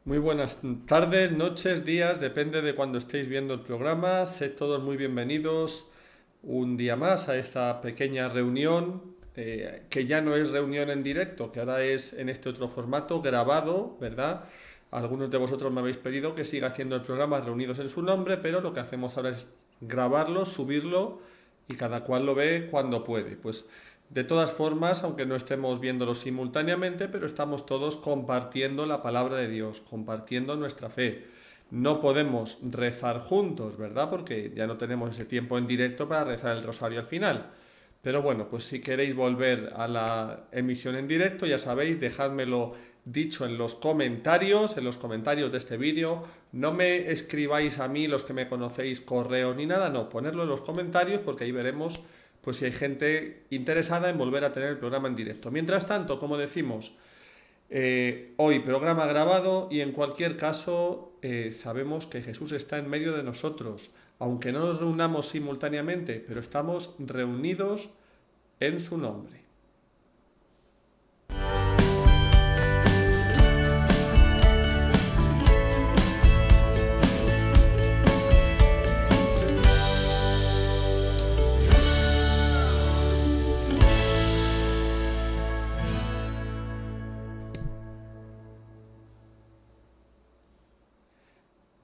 Muy buenas tardes, noches, días, depende de cuando estéis viendo el programa. Sed todos muy bienvenidos un día más a esta pequeña reunión, que ya no es reunión en directo, que ahora es en este otro formato grabado, ¿verdad? Algunos de vosotros me habéis pedido que siga haciendo el programa reunidos en su nombre, pero lo que hacemos ahora es grabarlo, subirlo y cada cual lo ve cuando puede. Pues de todas formas, aunque no estemos viéndolo simultáneamente, pero estamos todos compartiendo la palabra de Dios, compartiendo nuestra fe. No podemos rezar juntos, ¿verdad? Porque ya no tenemos ese tiempo en directo para rezar el rosario al final. Pero bueno, pues si queréis volver a la emisión en directo, ya sabéis, dejádmelo dicho en los comentarios de este vídeo. No me escribáis a mí, los que me conocéis, correos ni nada, no, ponerlo en los comentarios porque ahí veremos pues si hay gente interesada en volver a tener el programa en directo. Mientras tanto, como decimos, hoy programa grabado y en cualquier caso sabemos que Jesús está en medio de nosotros, aunque no nos reunamos simultáneamente, pero estamos reunidos en su nombre.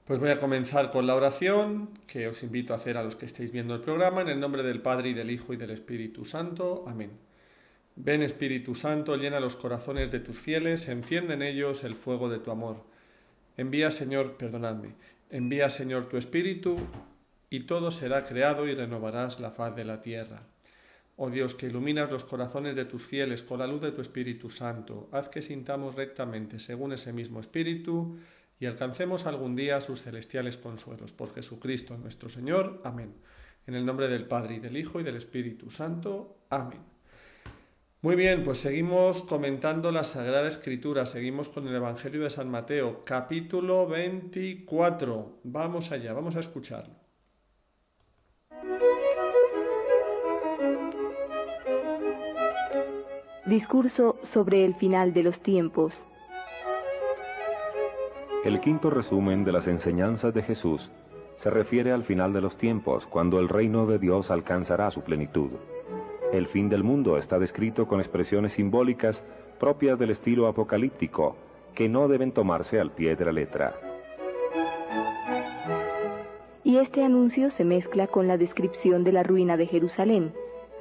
Pues voy a comenzar con la oración que os invito a hacer a los que estéis viendo el programa, en el nombre del Padre y del Hijo y del Espíritu Santo. Amén. Ven Espíritu Santo, llena los corazones de tus fieles, enciende en ellos el fuego de tu amor. Envía Señor, perdonadme, envía Señor tu Espíritu y todo será creado y renovarás la faz de la tierra. Oh Dios, que iluminas los corazones de tus fieles con la luz de tu Espíritu Santo, haz que sintamos rectamente según ese mismo Espíritu y alcancemos algún día sus celestiales consuelos. Por Jesucristo nuestro Señor. Amén. En el nombre del Padre y del Hijo y del Espíritu Santo. Amén. Muy bien, pues seguimos comentando la Sagrada Escritura, seguimos con el Evangelio de San Mateo, capítulo 24. Vamos allá, vamos a escucharlo. Discurso sobre el final de los tiempos. El quinto resumen de las enseñanzas de Jesús se refiere al final de los tiempos, cuando el reino de Dios alcanzará su plenitud. El fin del mundo está descrito con expresiones simbólicas propias del estilo apocalíptico, que no deben tomarse al pie de la letra. Y este anuncio se mezcla con la descripción de la ruina de Jerusalén,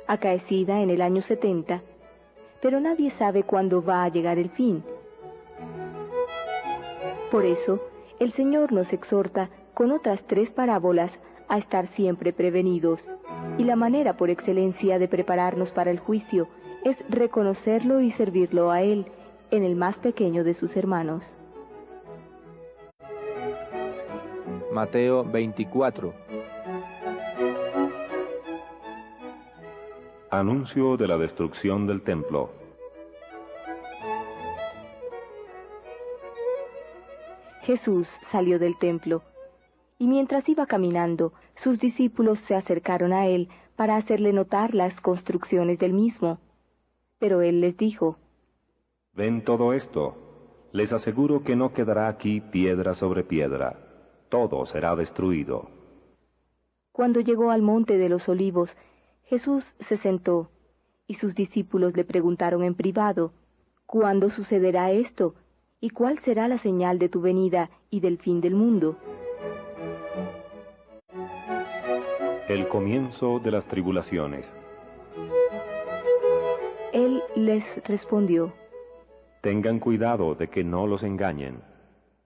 acaecida en el año 70, pero nadie sabe cuándo va a llegar el fin. Por eso, el Señor nos exhorta con otras 3 parábolas a estar siempre prevenidos, y la manera por excelencia de prepararnos para el juicio es reconocerlo y servirlo a Él en el más pequeño de sus hermanos. Mateo 24. Anuncio de la destrucción del templo. Jesús salió del templo, y mientras iba caminando, sus discípulos se acercaron a él para hacerle notar las construcciones del mismo. Pero él les dijo: ¿Ven todo esto? Les aseguro que no quedará aquí piedra sobre piedra. Todo será destruido. Cuando llegó al monte de los Olivos, Jesús se sentó, y sus discípulos le preguntaron en privado: ¿Cuándo sucederá esto? ¿Y cuál será la señal de tu venida y del fin del mundo? El comienzo de las tribulaciones. Él les respondió: Tengan cuidado de que no los engañen,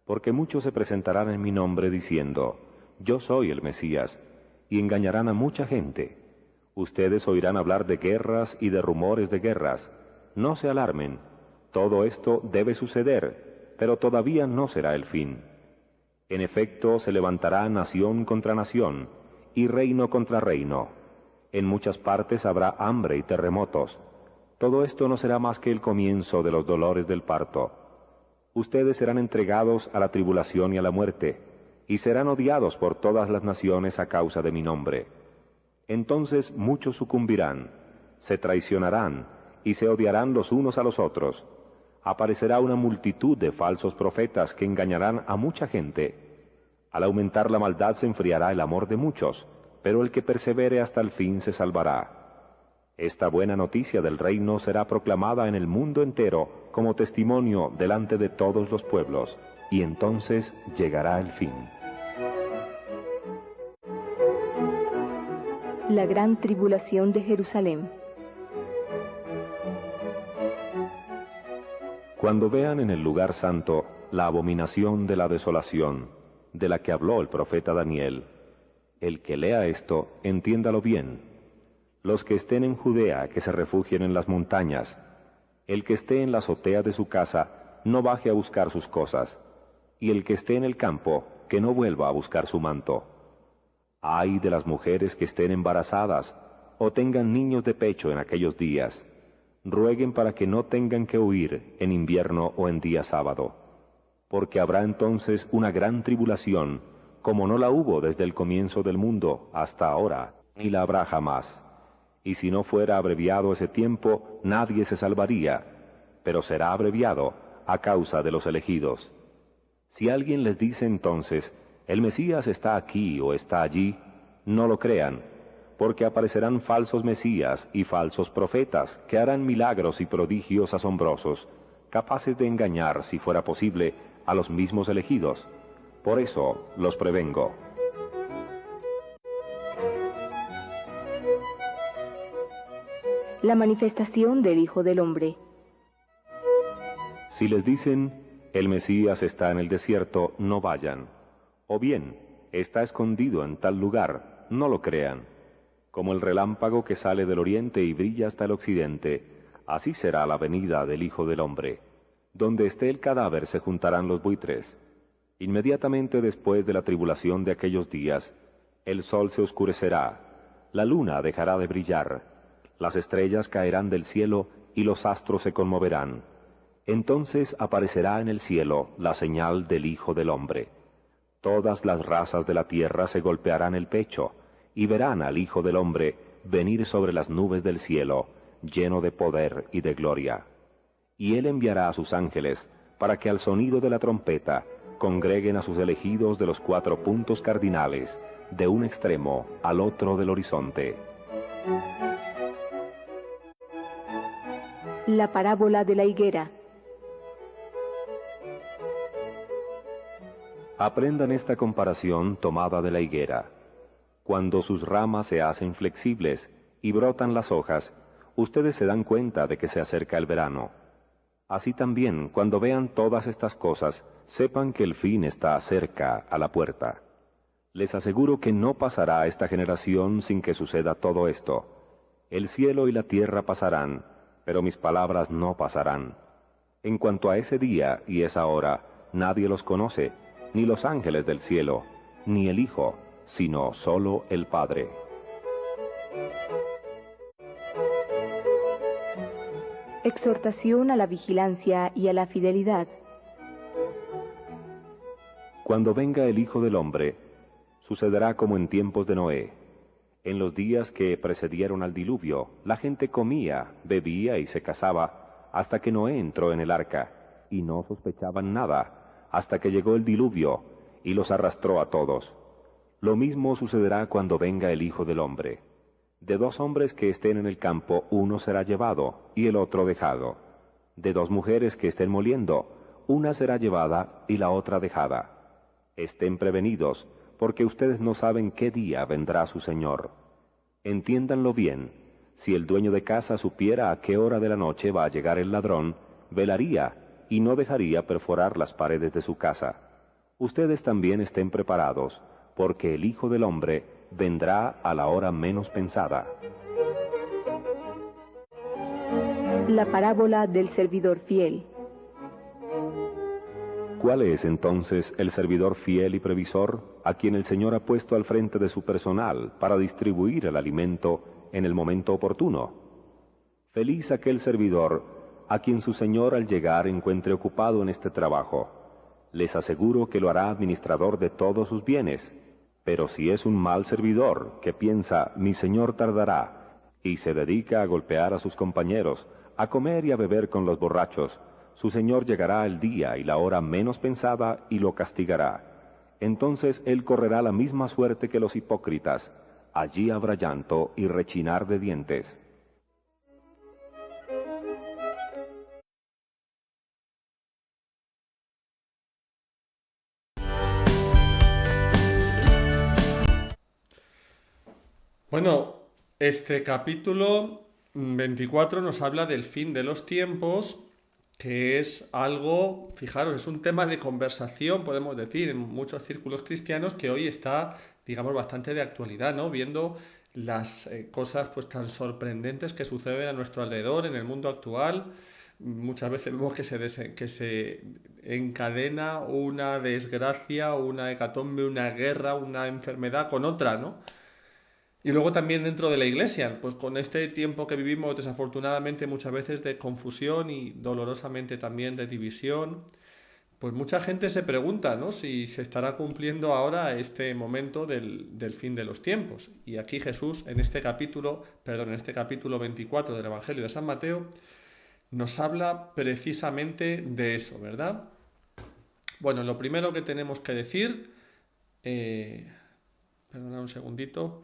porque muchos se presentarán en mi nombre diciendo: Yo soy el Mesías, y engañarán a mucha gente. Ustedes oirán hablar de guerras y de rumores de guerras. No se alarmen, todo esto debe suceder, pero todavía no será el fin. En efecto, se levantará nación contra nación, y reino contra reino. En muchas partes habrá hambre y terremotos. Todo esto no será más que el comienzo de los dolores del parto. Ustedes serán entregados a la tribulación y a la muerte, y serán odiados por todas las naciones a causa de mi nombre. Entonces muchos sucumbirán, se traicionarán, y se odiarán los unos a los otros. aparecerá una multitud de falsos profetas que engañarán a mucha gente. Al aumentar la maldad se enfriará el amor de muchos, pero el que persevere hasta el fin se salvará. Esta buena noticia del reino será proclamada en el mundo entero como testimonio delante de todos los pueblos, y entonces llegará el fin. La gran tribulación de Jerusalén. Cuando vean en el lugar santo la abominación de la desolación, de la que habló el profeta Daniel, el que lea esto, entiéndalo bien. Los que estén en Judea, que se refugien en las montañas. El que esté en la azotea de su casa, no baje a buscar sus cosas. Y el que esté en el campo, que no vuelva a buscar su manto. Ay de las mujeres que estén embarazadas, o tengan niños de pecho en aquellos días. Rueguen para que no tengan que huir en invierno o en día sábado. Porque habrá entonces una gran tribulación, como no la hubo desde el comienzo del mundo hasta ahora, ni la habrá jamás. Y si no fuera abreviado ese tiempo, nadie se salvaría, pero será abreviado a causa de los elegidos. Si alguien les dice entonces, el Mesías está aquí o está allí, no lo crean, porque aparecerán falsos Mesías y falsos profetas que harán milagros y prodigios asombrosos, capaces de engañar, si fuera posible, a los mismos elegidos. Por eso los prevengo. La manifestación del Hijo del Hombre. Si les dicen, el Mesías está en el desierto, no vayan. O bien, está escondido en tal lugar, no lo crean. Como el relámpago que sale del oriente y brilla hasta el occidente, así será la venida del Hijo del Hombre. Donde esté el cadáver se juntarán los buitres. Inmediatamente después de la tribulación de aquellos días, el sol se oscurecerá, la luna dejará de brillar, las estrellas caerán del cielo y los astros se conmoverán. Entonces aparecerá en el cielo la señal del Hijo del Hombre. Todas las razas de la tierra se golpearán el pecho y verán al Hijo del Hombre venir sobre las nubes del cielo, lleno de poder y de gloria. Y él enviará a sus ángeles para que al sonido de la trompeta congreguen a sus elegidos de los 4 puntos cardinales, de un extremo al otro del horizonte. La parábola de la higuera. Aprendan esta comparación tomada de la higuera. Cuando sus ramas se hacen flexibles y brotan las hojas, ustedes se dan cuenta de que se acerca el verano. Así también, cuando vean todas estas cosas, sepan que el fin está cerca, a la puerta. Les aseguro que no pasará esta generación sin que suceda todo esto. El cielo y la tierra pasarán, pero mis palabras no pasarán. En cuanto a ese día y esa hora, nadie los conoce, ni los ángeles del cielo, ni el Hijo, sino solo el Padre. Exhortación a la vigilancia y a la fidelidad. Cuando venga el Hijo del Hombre, sucederá como en tiempos de Noé. En los días que precedieron al diluvio, la gente comía, bebía y se casaba, hasta que Noé entró en el arca, y no sospechaban nada, hasta que llegó el diluvio, y los arrastró a todos. Lo mismo sucederá cuando venga el Hijo del Hombre. De 2 hombres que estén en el campo, uno será llevado, y el otro dejado. De 2 mujeres que estén moliendo, una será llevada y la otra dejada. Estén prevenidos, porque ustedes no saben qué día vendrá su Señor. Entiéndanlo bien, si el dueño de casa supiera a qué hora de la noche va a llegar el ladrón, velaría y no dejaría perforar las paredes de su casa. Ustedes también estén preparados, porque el Hijo del Hombre vendrá a la hora menos pensada. La parábola del servidor fiel. ¿Cuál es entonces el servidor fiel y previsor a quien el Señor ha puesto al frente de su personal para distribuir el alimento en el momento oportuno? Feliz aquel servidor a quien su Señor al llegar encuentre ocupado en este trabajo. Les aseguro que lo hará administrador de todos sus bienes. Pero si es un mal servidor que piensa, mi Señor tardará, y se dedica a golpear a sus compañeros, a comer y a beber con los borrachos, su Señor llegará el día y la hora menos pensada y lo castigará. Entonces él correrá la misma suerte que los hipócritas. Allí habrá llanto y rechinar de dientes. Bueno, este capítulo 24 nos habla del fin de los tiempos, que es algo, fijaros, es un tema de conversación, podemos decir, en muchos círculos cristianos que hoy está, digamos, bastante de actualidad, ¿no? Viendo las cosas pues tan sorprendentes que suceden a nuestro alrededor en el mundo actual. Muchas veces vemos que se encadena una desgracia, una hecatombe, una guerra, una enfermedad con otra, ¿no? Y luego también dentro de la iglesia, pues con este tiempo que vivimos desafortunadamente muchas veces de confusión y dolorosamente también de división, pues mucha gente se pregunta, ¿no? Si se estará cumpliendo ahora este momento del fin de los tiempos. Y aquí Jesús, en este capítulo 24 del Evangelio de San Mateo, nos habla precisamente de eso, ¿verdad? Bueno, lo primero que tenemos que decir, perdona un segundito.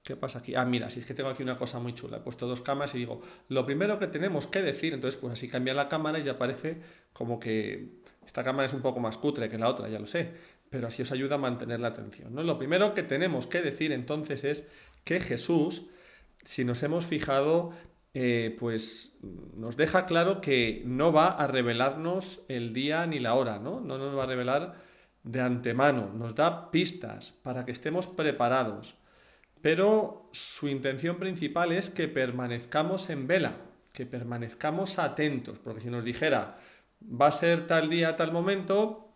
¿Qué pasa aquí? Ah, mira, si es que tengo aquí una cosa muy chula. He puesto dos cámaras y digo, lo primero que tenemos que decir, entonces pues así cambia la cámara y ya parece como que esta cámara es un poco más cutre que la otra, ya lo sé, pero así os ayuda a mantener la atención, ¿no? Lo primero que tenemos que decir entonces es que Jesús, si nos hemos fijado, pues nos deja claro que no va a revelarnos el día ni la hora, ¿no? No nos va a revelar de antemano, nos da pistas para que estemos preparados. Pero su intención principal es que permanezcamos en vela, que permanezcamos atentos, porque si nos dijera, va a ser tal día, tal momento,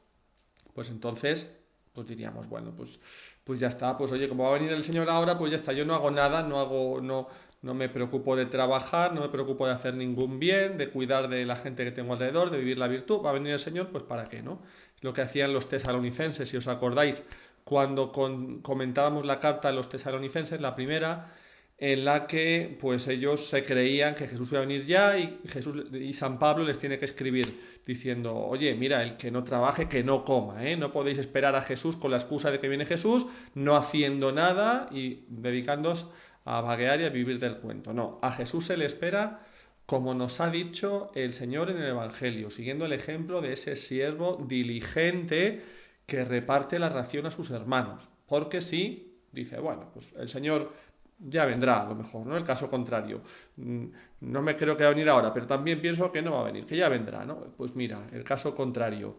pues entonces, pues diríamos, bueno, pues ya está, pues oye, como va a venir el Señor ahora, pues ya está, yo no hago nada, no me preocupo de trabajar, no me preocupo de hacer ningún bien, de cuidar de la gente que tengo alrededor, de vivir la virtud, va a venir el Señor, pues ¿para qué, no? Lo que hacían los tesalonicenses, si os acordáis, cuando comentábamos la carta a los tesalonicenses, la primera, en la que pues ellos se creían que Jesús iba a venir ya y San Pablo les tiene que escribir diciendo, oye, mira, el que no trabaje, que no coma, ¿eh? No podéis esperar a Jesús con la excusa de que viene Jesús, no haciendo nada y dedicándoos a vaguear y a vivir del cuento. No, a Jesús se le espera como nos ha dicho el Señor en el Evangelio, siguiendo el ejemplo de ese siervo diligente que reparte la ración a sus hermanos. Porque sí, dice, bueno, pues el Señor ya vendrá a lo mejor, ¿no? El caso contrario. No me creo que va a venir ahora, pero también pienso que no va a venir, que ya vendrá, ¿no? Pues mira, el caso contrario.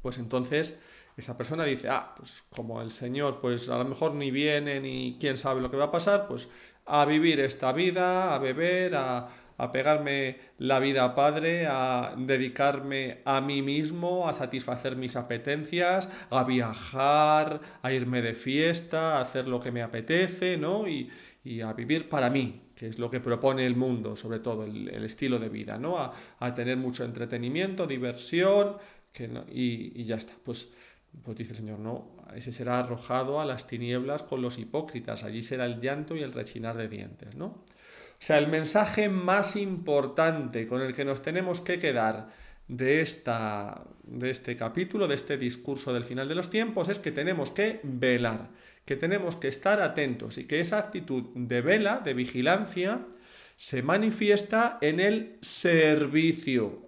Pues entonces esa persona dice, pues como el Señor pues a lo mejor ni viene ni quién sabe lo que va a pasar, pues a vivir esta vida, a beber, a pegarme la vida a padre, a dedicarme a mí mismo, a satisfacer mis apetencias, a viajar, a irme de fiesta, a hacer lo que me apetece, ¿no? Y a vivir para mí, que es lo que propone el mundo, sobre todo el estilo de vida, ¿no? A tener mucho entretenimiento, diversión, y ya está. Pues dice el Señor, no, ese será arrojado a las tinieblas con los hipócritas, allí será el llanto y el rechinar de dientes, ¿no? O sea, el mensaje más importante con el que nos tenemos que quedar de este capítulo, de este discurso del final de los tiempos, es que tenemos que velar, que tenemos que estar atentos y que esa actitud de vela, de vigilancia, se manifiesta en el servicio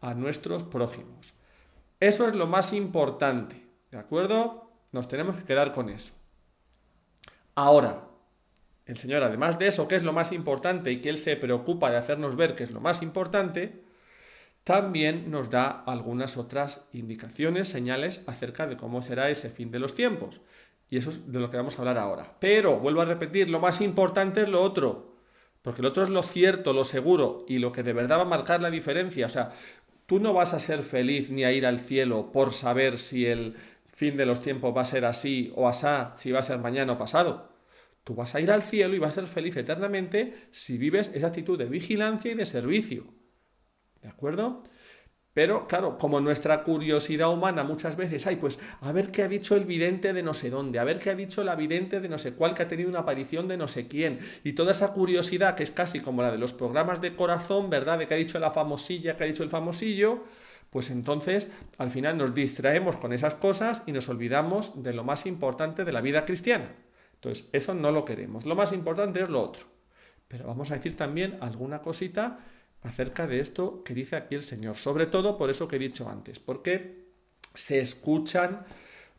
a nuestros prójimos. Eso es lo más importante, ¿de acuerdo? Nos tenemos que quedar con eso. Ahora, el Señor, además de eso, que es lo más importante y que Él se preocupa de hacernos ver que es lo más importante, también nos da algunas otras indicaciones, señales acerca de cómo será ese fin de los tiempos. Y eso es de lo que vamos a hablar ahora. Pero, vuelvo a repetir, lo más importante es lo otro, porque lo otro es lo cierto, lo seguro y lo que de verdad va a marcar la diferencia. O sea, tú no vas a ser feliz ni a ir al cielo por saber si el fin de los tiempos va a ser así o asá, si va a ser mañana o pasado. Tú vas a ir al cielo y vas a ser feliz eternamente si vives esa actitud de vigilancia y de servicio. ¿De acuerdo? Pero, claro, como nuestra curiosidad humana muchas veces, ay, pues a ver qué ha dicho el vidente de no sé dónde, a ver qué ha dicho la vidente de no sé cuál, que ha tenido una aparición de no sé quién, y toda esa curiosidad que es casi como la de los programas de corazón, ¿verdad? De qué ha dicho la famosilla, qué ha dicho el famosillo, pues entonces al final nos distraemos con esas cosas y nos olvidamos de lo más importante de la vida cristiana. Entonces, eso no lo queremos. Lo más importante es lo otro. Pero vamos a decir también alguna cosita acerca de esto que dice aquí el Señor. Sobre todo por eso que he dicho antes, porque se escuchan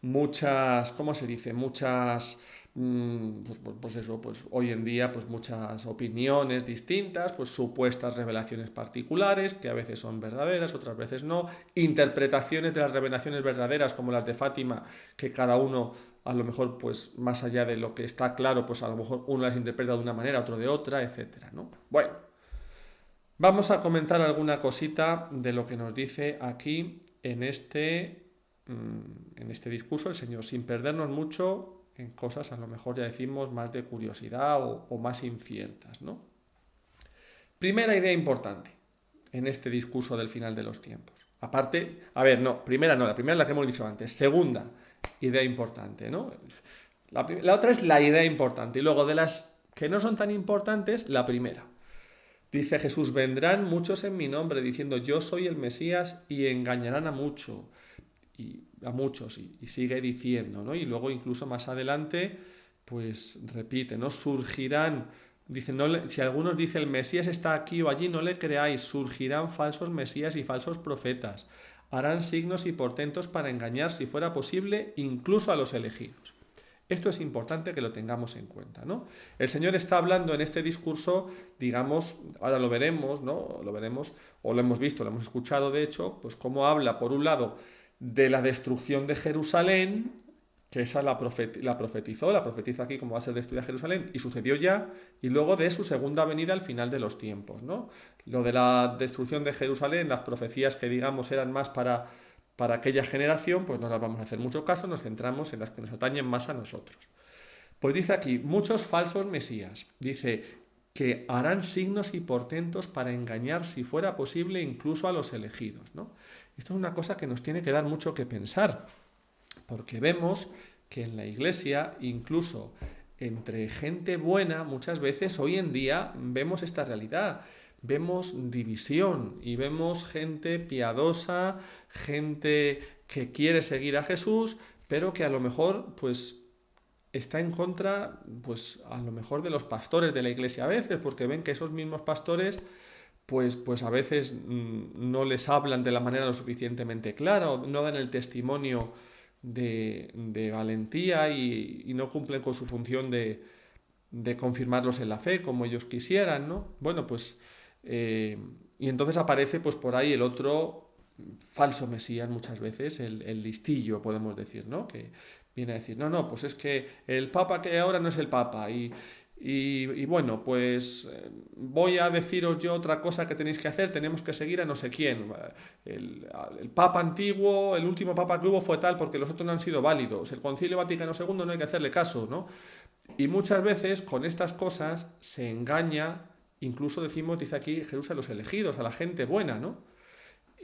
muchas, ¿cómo se dice? Muchas, pues eso, pues hoy en día pues muchas opiniones distintas, pues supuestas revelaciones particulares, que a veces son verdaderas, otras veces no, interpretaciones de las revelaciones verdaderas como las de Fátima, que cada uno a lo mejor pues más allá de lo que está claro, pues a lo mejor uno las interpreta de una manera, otro de otra, etcétera, ¿no? Bueno, vamos a comentar alguna cosita de lo que nos dice aquí en este discurso el Señor, sin perdernos mucho en cosas a lo mejor ya decimos más de curiosidad o más inciertas, ¿no? Primera idea importante en este discurso del final de los tiempos. Aparte, a ver, no, primera no, la primera es la que hemos dicho antes. Segunda idea importante, ¿no? La otra es la idea importante y luego de las que no son tan importantes, la primera. Dice Jesús, vendrán muchos en mi nombre diciendo yo soy el Mesías y engañarán a muchos y sigue diciendo, ¿no? Y luego incluso más adelante pues repite, ¿no? Surgirán, dice, no si algunos dicen el Mesías está aquí o allí, no le creáis, surgirán falsos Mesías y falsos profetas, harán signos y portentos para engañar, si fuera posible, incluso a los elegidos. Esto es importante que lo tengamos en cuenta, ¿no? El Señor está hablando en este discurso, digamos, ahora lo veremos, ¿no? Lo veremos, o lo hemos visto, lo hemos escuchado, de hecho, pues cómo habla, por un lado, de la destrucción de Jerusalén, que esa la profetiza aquí como va a ser destruida Jerusalén, y sucedió ya, y luego de su segunda venida al final de los tiempos, ¿no? Lo de la destrucción de Jerusalén, las profecías que, digamos, eran más para aquella generación, pues no las vamos a hacer mucho caso, nos centramos en las que nos atañen más a nosotros. Pues dice aquí, muchos falsos mesías, dice que harán signos y portentos para engañar, si fuera posible, incluso a los elegidos, ¿no? Esto es una cosa que nos tiene que dar mucho que pensar, porque vemos que en la Iglesia, incluso entre gente buena, muchas veces hoy en día vemos esta realidad. Vemos división y vemos gente piadosa, gente que quiere seguir a Jesús, pero que a lo mejor pues está en contra, pues a lo mejor de los pastores de la iglesia a veces, porque ven que esos mismos pastores pues a veces no les hablan de la manera lo suficientemente clara o no dan el testimonio de valentía y no cumplen con su función de confirmarlos en la fe como ellos quisieran, ¿no? Bueno, pues y entonces aparece pues por ahí el otro falso mesías muchas veces, el listillo podemos decir, ¿no? Que viene a decir, no, pues es que el papa que ahora no es el papa y bueno, pues voy a deciros yo otra cosa que tenéis que hacer, tenemos que seguir a no sé quién. El papa antiguo, el último papa que hubo fue tal porque los otros no han sido válidos. El Concilio Vaticano II no hay que hacerle caso, ¿no? Y muchas veces con estas cosas se engaña, incluso decimos, dice aquí Jesús, a los elegidos, a la gente buena, ¿no?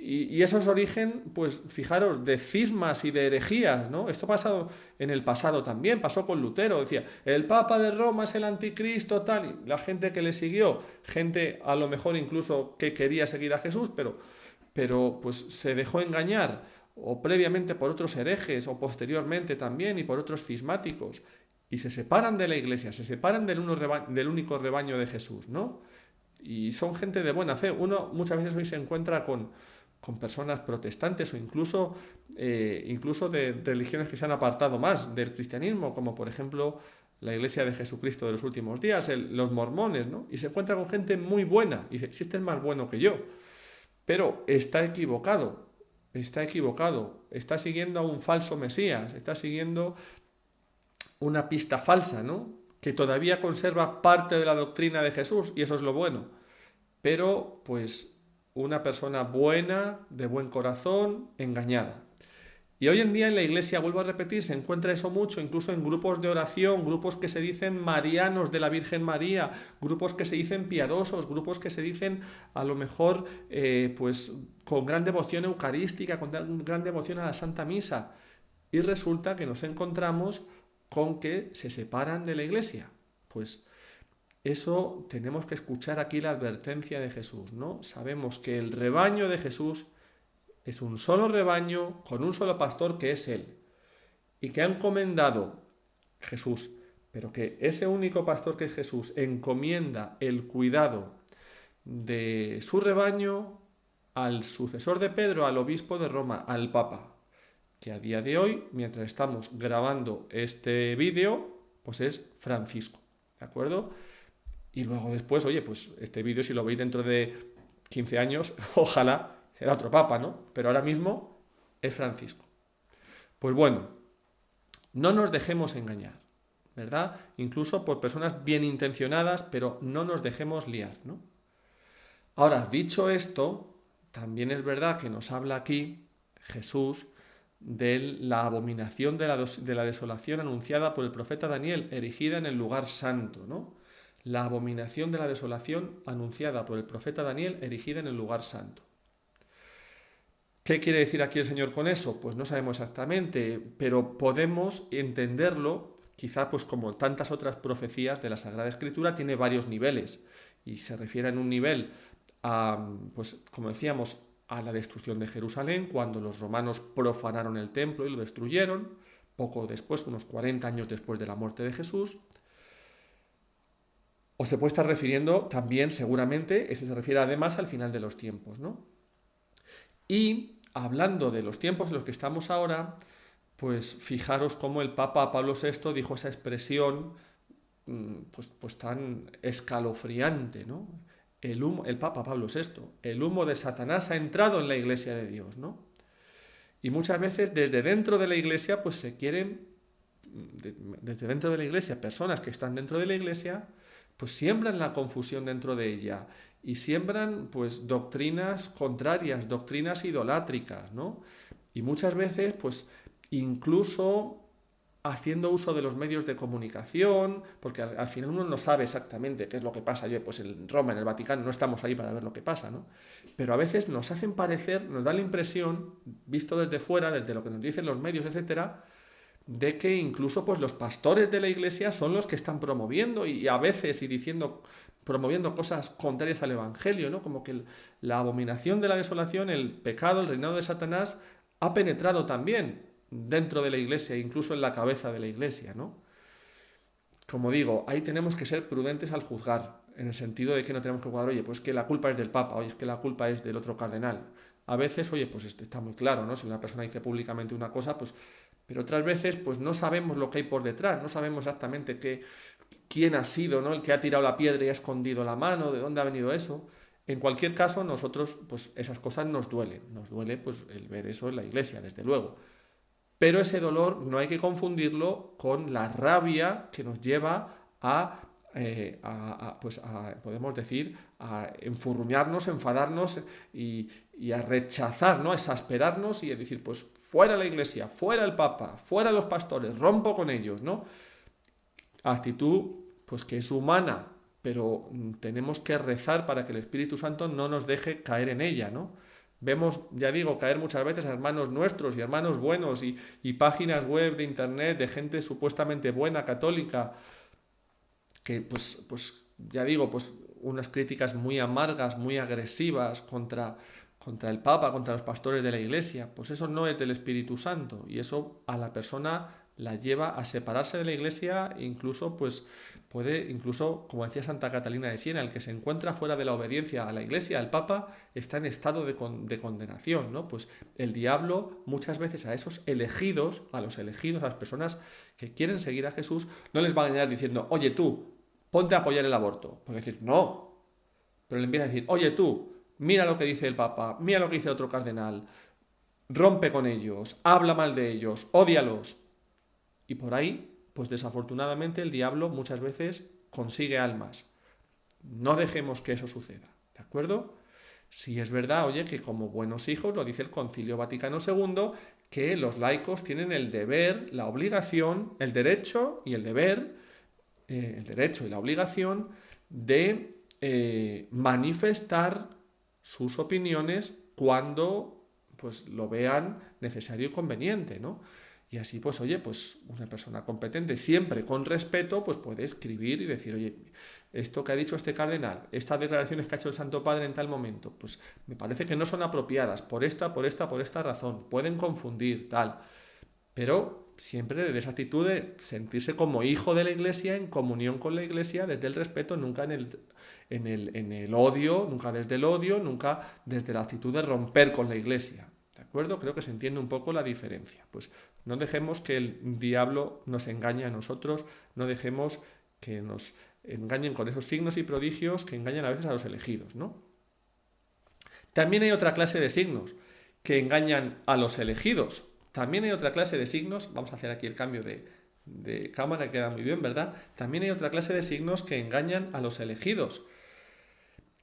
Y eso es origen, pues fijaros, de cismas y de herejías, ¿no? Esto ha pasado en el pasado también, pasó con Lutero, decía, el Papa de Roma es el anticristo, tal, y la gente que le siguió, gente a lo mejor incluso que quería seguir a Jesús, pero pues se dejó engañar, o previamente por otros herejes, o posteriormente también, y por otros cismáticos, y se separan de la iglesia, se separan del único rebaño de Jesús, ¿no? Y son gente de buena fe. Uno muchas veces hoy se encuentra con personas protestantes o incluso de religiones que se han apartado más del cristianismo, como por ejemplo la Iglesia de Jesucristo de los últimos días, los mormones, ¿no? Y se encuentra con gente muy buena, y dice, si este es más bueno que yo, pero está equivocado, está siguiendo a un falso Mesías, está siguiendo una pista falsa, ¿no? Que todavía conserva parte de la doctrina de Jesús, y eso es lo bueno, pero pues una persona buena, de buen corazón, engañada. Y hoy en día en la iglesia, vuelvo a repetir, se encuentra eso mucho, incluso en grupos de oración, grupos que se dicen marianos de la Virgen María, grupos que se dicen piadosos, grupos que se dicen a lo mejor pues con gran devoción eucarística, con gran devoción a la Santa Misa. Y resulta que nos encontramos con que se separan de la iglesia. Pues eso tenemos que escuchar aquí la advertencia de Jesús, ¿no? Sabemos que el rebaño de Jesús es un solo rebaño con un solo pastor que es Él. Y que ha encomendado Jesús, pero que ese único pastor que es Jesús encomienda el cuidado de su rebaño al sucesor de Pedro, al obispo de Roma, al Papa, que a día de hoy, mientras estamos grabando este vídeo, pues es Francisco, ¿de acuerdo? Y luego después, oye, pues este vídeo si lo veis dentro de 15 años, ojalá será otro papa, ¿no? Pero ahora mismo es Francisco. Pues bueno, no nos dejemos engañar, ¿verdad? Incluso por personas bien intencionadas, pero no nos dejemos liar, ¿no? Ahora, dicho esto, también es verdad que nos habla aquí Jesús de la abominación de la desolación anunciada por el profeta Daniel, erigida en el lugar santo, ¿no? La abominación de la desolación anunciada por el profeta Daniel, erigida en el lugar santo. ¿Qué quiere decir aquí el Señor con eso? Pues no sabemos exactamente, pero podemos entenderlo, quizá pues como tantas otras profecías de la Sagrada Escritura, tiene varios niveles y se refiere en un nivel a, pues como decíamos, a la destrucción de Jerusalén, cuando los romanos profanaron el templo y lo destruyeron, poco después, unos 40 años después de la muerte de Jesús. O se puede estar refiriendo también, seguramente, eso se refiere además al final de los tiempos, ¿no? Y hablando de los tiempos en los que estamos ahora, pues fijaros cómo el Papa Pablo VI dijo esa expresión pues tan escalofriante, ¿no? El Papa Pablo VI, el humo de Satanás ha entrado en la Iglesia de Dios, ¿no? Y muchas veces desde dentro de la Iglesia, pues se quieren, desde dentro de la Iglesia, personas que están dentro de la Iglesia, pues siembran la confusión dentro de ella y siembran pues doctrinas contrarias, doctrinas idolátricas, ¿no? Y muchas veces pues incluso haciendo uso de los medios de comunicación, porque al final uno no sabe exactamente qué es lo que pasa. Yo, pues en Roma, en el Vaticano, no estamos ahí para ver lo que pasa, ¿no? Pero a veces nos hacen parecer, nos da la impresión, visto desde fuera, desde lo que nos dicen los medios, etcétera, de que incluso pues los pastores de la iglesia son los que están promoviendo y a veces promoviendo cosas contrarias al evangelio, ¿no? Como que la abominación de la desolación, el pecado, el reinado de Satanás ha penetrado también dentro de la iglesia, incluso en la cabeza de la iglesia, ¿no? Como digo, ahí tenemos que ser prudentes al juzgar, en el sentido de que no tenemos que juzgar, oye, pues que la culpa es del Papa, oye, es que la culpa es del otro cardenal. A veces, oye, pues está muy claro, ¿no? Si una persona dice públicamente una cosa, pues... Pero otras veces, pues no sabemos lo que hay por detrás, no sabemos exactamente quién ha sido, ¿no? El que ha tirado la piedra y ha escondido la mano, de dónde ha venido eso. En cualquier caso, nosotros, pues esas cosas nos duele pues el ver eso en la iglesia, desde luego. Pero ese dolor no hay que confundirlo con la rabia que nos lleva podemos decir, a enfurruñarnos, enfadarnos y a rechazar, ¿no? A exasperarnos y a decir, pues fuera la iglesia, fuera el Papa, fuera los pastores, rompo con ellos, ¿no? Actitud, pues que es humana, pero tenemos que rezar para que el Espíritu Santo no nos deje caer en ella, ¿no? Vemos, ya digo, caer muchas veces a hermanos nuestros y hermanos buenos y páginas web de internet de gente supuestamente buena, católica, que pues ya digo, pues unas críticas muy amargas, muy agresivas contra el Papa, contra los pastores de la Iglesia. Pues eso no es del Espíritu Santo y eso a la persona la lleva a separarse de la Iglesia, incluso pues puede, incluso como decía Santa Catalina de Siena, el que se encuentra fuera de la obediencia a la Iglesia, al Papa, está en estado de condenación, ¿no? Pues el diablo muchas veces a esos elegidos, a las personas que quieren seguir a Jesús, no les va a engañar diciendo, oye tú, ponte a apoyar el aborto. Porque decir, no. Pero le empieza a decir, oye tú, mira lo que dice el Papa, mira lo que dice otro cardenal, rompe con ellos, habla mal de ellos, ódialos. Y por ahí, pues desafortunadamente el diablo muchas veces consigue almas. No dejemos que eso suceda, ¿de acuerdo? Sí es verdad, oye, que como buenos hijos, lo dice el Concilio Vaticano II, que los laicos tienen el deber, la obligación, el derecho y el deber, el derecho y la obligación de manifestar sus opiniones cuando pues lo vean necesario y conveniente, ¿no? Y así, pues, oye, pues una persona competente, siempre con respeto, pues puede escribir y decir, oye, esto que ha dicho este cardenal, estas declaraciones que ha hecho el Santo Padre en tal momento, pues me parece que no son apropiadas por esta razón, pueden confundir, tal. Pero siempre desde esa actitud de sentirse como hijo de la Iglesia, en comunión con la Iglesia, desde el respeto, nunca en el odio, nunca desde el odio, nunca desde la actitud de romper con la Iglesia. ¿De acuerdo? Creo que se entiende un poco la diferencia. Pues no dejemos que el diablo nos engañe a nosotros, no dejemos que nos engañen con esos signos y prodigios que engañan a veces a los elegidos, ¿no? También hay otra clase de signos que engañan a los elegidos. También hay otra clase de signos, vamos a hacer aquí el cambio de cámara, queda muy bien, ¿verdad? También hay otra clase de signos que engañan a los elegidos.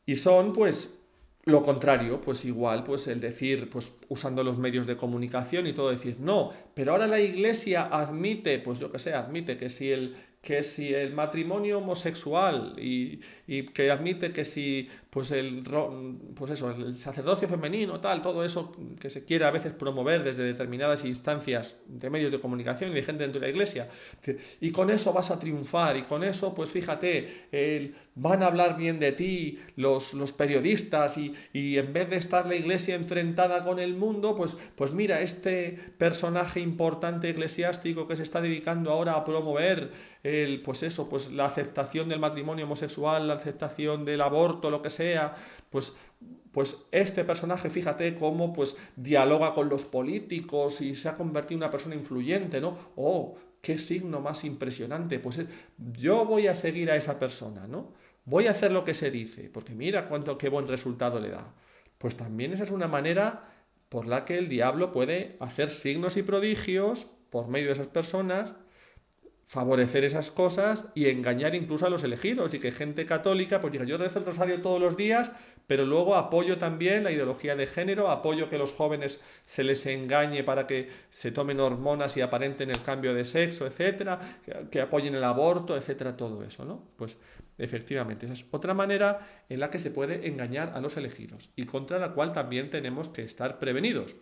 Y son, pues, lo contrario, pues igual, pues el decir, pues usando los medios de comunicación y todo, decir, no, pero ahora la Iglesia admite, pues yo que sé, admite que si el matrimonio homosexual y que admite que si pues el sacerdocio femenino, tal, todo eso que se quiere a veces promover desde determinadas instancias de medios de comunicación y de gente dentro de la Iglesia, y con eso vas a triunfar, y con eso, pues fíjate, van a hablar bien de ti los periodistas, y en vez de estar la Iglesia enfrentada con el mundo, pues mira, este personaje importante eclesiástico que se está dedicando ahora a promover pues la aceptación del matrimonio homosexual, la aceptación del aborto, lo que sea, pues este personaje, fíjate cómo pues dialoga con los políticos y se ha convertido en una persona influyente, ¿no? ¡Oh, qué signo más impresionante! Pues yo voy a seguir a esa persona, ¿no? Voy a hacer lo que se dice, porque mira qué buen resultado le da. Pues también esa es una manera por la que el diablo puede hacer signos y prodigios por medio de esas personas, favorecer esas cosas y engañar incluso a los elegidos, y que gente católica pues diga, yo rezo el rosario todos los días, pero luego apoyo también la ideología de género, apoyo que los jóvenes se les engañe para que se tomen hormonas y aparenten el cambio de sexo, etcétera, que apoyen el aborto, etcétera, todo eso, ¿no? Pues efectivamente, esa es otra manera en la que se puede engañar a los elegidos y contra la cual también tenemos que estar prevenidos.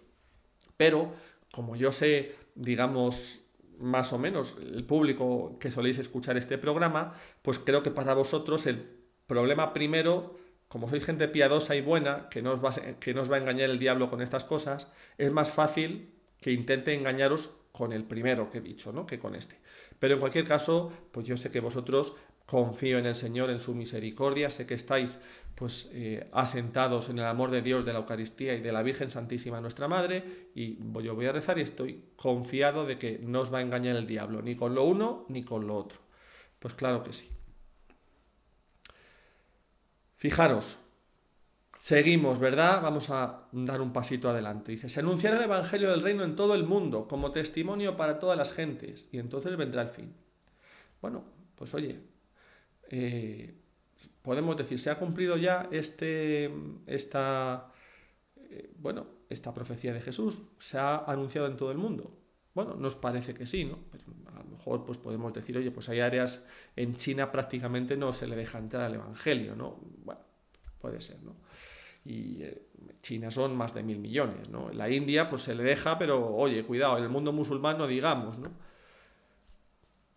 Pero, como yo sé, digamos, más o menos el público que soléis escuchar este programa, pues creo que para vosotros el problema primero, como sois gente piadosa y buena, que no os va a engañar el diablo con estas cosas, es más fácil que intente engañaros con el primero que he dicho, ¿no? Que con este. Pero en cualquier caso, pues yo sé que vosotros, confío en el Señor, en su misericordia, sé que estáis pues asentados en el amor de Dios, de la Eucaristía y de la Virgen Santísima nuestra Madre, y yo voy a rezar y estoy confiado de que no os va a engañar el diablo, ni con lo uno ni con lo otro. Pues claro que sí. Fijaros, seguimos, ¿verdad? Vamos a dar un pasito adelante. Dice, se anunciará el Evangelio del Reino en todo el mundo, como testimonio para todas las gentes, y entonces vendrá el fin. Bueno, pues oye, podemos decir, ¿se ha cumplido ya esta profecía de Jesús? ¿Se ha anunciado en todo el mundo? Bueno, nos parece que sí, ¿no? Pero a lo mejor pues podemos decir, oye, pues hay áreas en China prácticamente no se le deja entrar al Evangelio, ¿no? Bueno, puede ser, ¿no? Y China son más de 1.000 millones, ¿no? En la India pues se le deja, pero oye, cuidado, en el mundo musulmán no digamos, ¿no?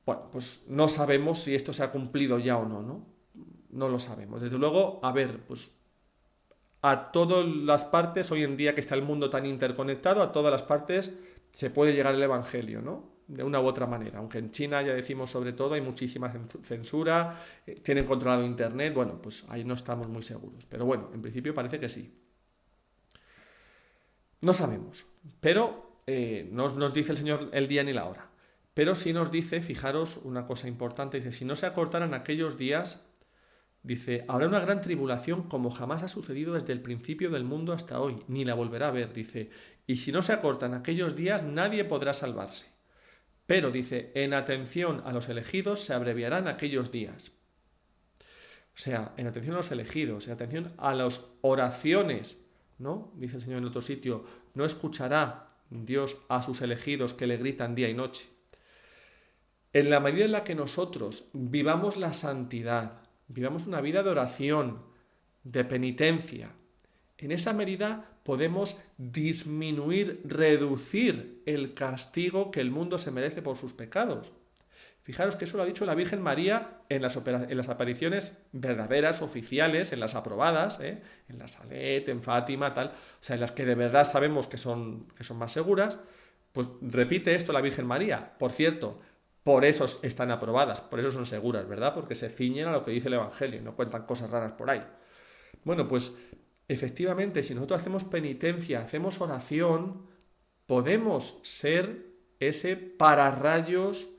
Bueno, pues no sabemos si esto se ha cumplido ya o no, ¿no? No lo sabemos. Desde luego, a ver, pues a todas las partes, hoy en día que está el mundo tan interconectado, a todas las partes se puede llegar el Evangelio, ¿no? De una u otra manera. Aunque en China, ya decimos sobre todo, hay muchísima censura, tienen controlado Internet, bueno, pues ahí no estamos muy seguros. Pero bueno, en principio parece que sí. No sabemos, pero no nos dice el Señor el día ni la hora. Pero sí nos dice, fijaros, una cosa importante, dice, si no se acortaran aquellos días, dice, habrá una gran tribulación como jamás ha sucedido desde el principio del mundo hasta hoy, ni la volverá a ver, dice, y si no se acortan aquellos días, nadie podrá salvarse. Pero, dice, en atención a los elegidos se abreviarán aquellos días. O sea, en atención a los elegidos, en atención a las oraciones, ¿no? Dice el Señor en otro sitio, no escuchará Dios a sus elegidos que le gritan día y noche. En la medida en la que nosotros vivamos la santidad, vivamos una vida de oración, de penitencia, en esa medida podemos disminuir, reducir el castigo que el mundo se merece por sus pecados. Fijaros que eso lo ha dicho la Virgen María en las apariciones verdaderas, oficiales, en las aprobadas, en la Salet, en Fátima, tal, o sea, en las que de verdad sabemos que son más seguras, pues repite esto la Virgen María. Por cierto, por eso están aprobadas, por eso son seguras, ¿verdad? Porque se ciñen a lo que dice el Evangelio y no cuentan cosas raras por ahí. Bueno, pues efectivamente, si nosotros hacemos penitencia, hacemos oración, podemos ser ese pararrayos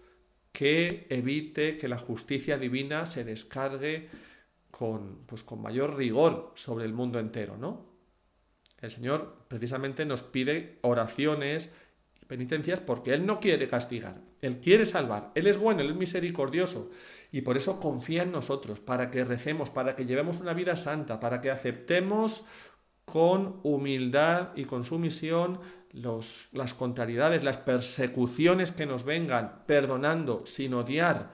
que evite que la justicia divina se descargue con mayor rigor sobre el mundo entero, ¿no? El Señor precisamente nos pide oraciones y penitencias porque Él no quiere castigar, Él quiere salvar, Él es bueno, Él es misericordioso y por eso confía en nosotros, para que recemos, para que llevemos una vida santa, para que aceptemos con humildad y con sumisión las contrariedades, las persecuciones que nos vengan, perdonando, sin odiar.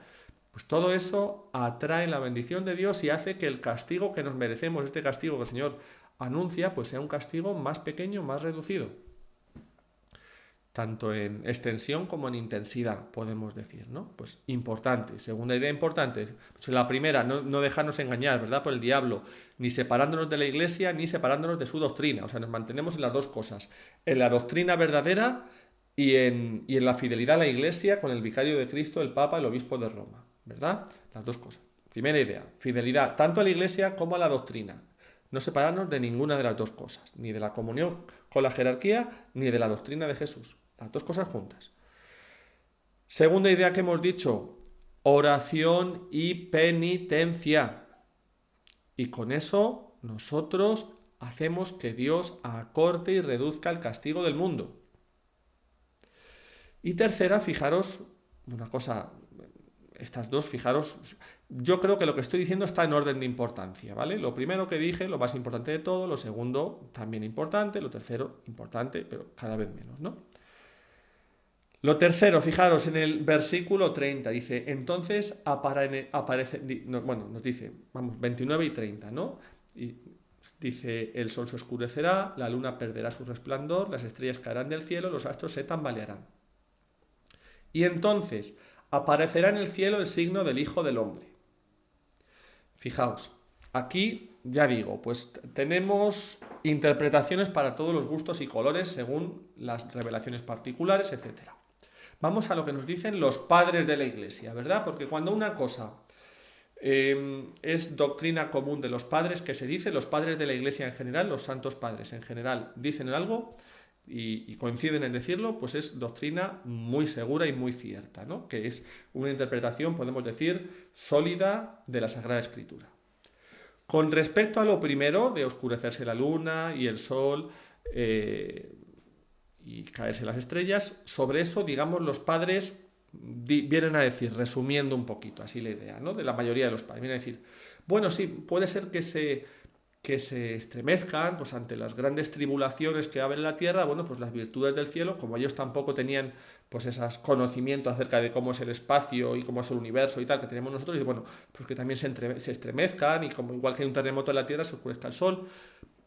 Pues todo eso atrae la bendición de Dios y hace que el castigo que nos merecemos, este castigo que el Señor anuncia, pues sea un castigo más pequeño, más reducido. Tanto en extensión como en intensidad, podemos decir, ¿no? Pues importante. Segunda idea importante. Pues la primera, no dejarnos engañar, ¿verdad? Por el diablo, ni separándonos de la Iglesia, ni separándonos de su doctrina. O sea, nos mantenemos en las dos cosas. En la doctrina verdadera y en la fidelidad a la Iglesia con el vicario de Cristo, el Papa, el Obispo de Roma, ¿verdad? Las dos cosas. Primera idea, fidelidad tanto a la Iglesia como a la doctrina. No separarnos de ninguna de las dos cosas, ni de la comunión con la jerarquía, ni de la doctrina de Jesús. Las dos cosas juntas. Segunda idea que hemos dicho, oración y penitencia. Y con eso nosotros hacemos que Dios acorte y reduzca el castigo del mundo. Y tercera, fijaros, una cosa, estas dos, fijaros, yo creo que lo que estoy diciendo está en orden de importancia, ¿vale? Lo primero que dije, lo más importante de todo, lo segundo también importante, lo tercero importante, pero cada vez menos, ¿no? Lo tercero, fijaros en el versículo 30, dice, entonces aparece, nos dice, 29 y 30, ¿no? Y dice, el sol se oscurecerá, la luna perderá su resplandor, las estrellas caerán del cielo, los astros se tambalearán. Y entonces aparecerá en el cielo el signo del Hijo del Hombre. Fijaos, aquí ya digo, pues tenemos interpretaciones para todos los gustos y colores según las revelaciones particulares, etc. Vamos a lo que nos dicen los padres de la Iglesia, ¿verdad? Porque cuando una cosa es doctrina común de los padres, que se dice, los padres de la Iglesia en general, los santos padres en general, dicen algo y coinciden en decirlo, pues es doctrina muy segura y muy cierta, ¿no? Que es una interpretación, podemos decir, sólida de la Sagrada Escritura. Con respecto a lo primero, de oscurecerse la luna y el sol, y caerse las estrellas, sobre eso, digamos, los padres vienen a decir, resumiendo un poquito, así la idea, ¿no? De la mayoría de los padres, vienen a decir, bueno, sí, puede ser que se estremezcan pues ante las grandes tribulaciones que va a haber en la tierra, bueno, pues las virtudes del cielo, como ellos tampoco tenían pues esos conocimientos acerca de cómo es el espacio y cómo es el universo y tal, que tenemos nosotros, y bueno, pues que también se estremezcan y como igual que hay un terremoto en la tierra se oscurezca el sol,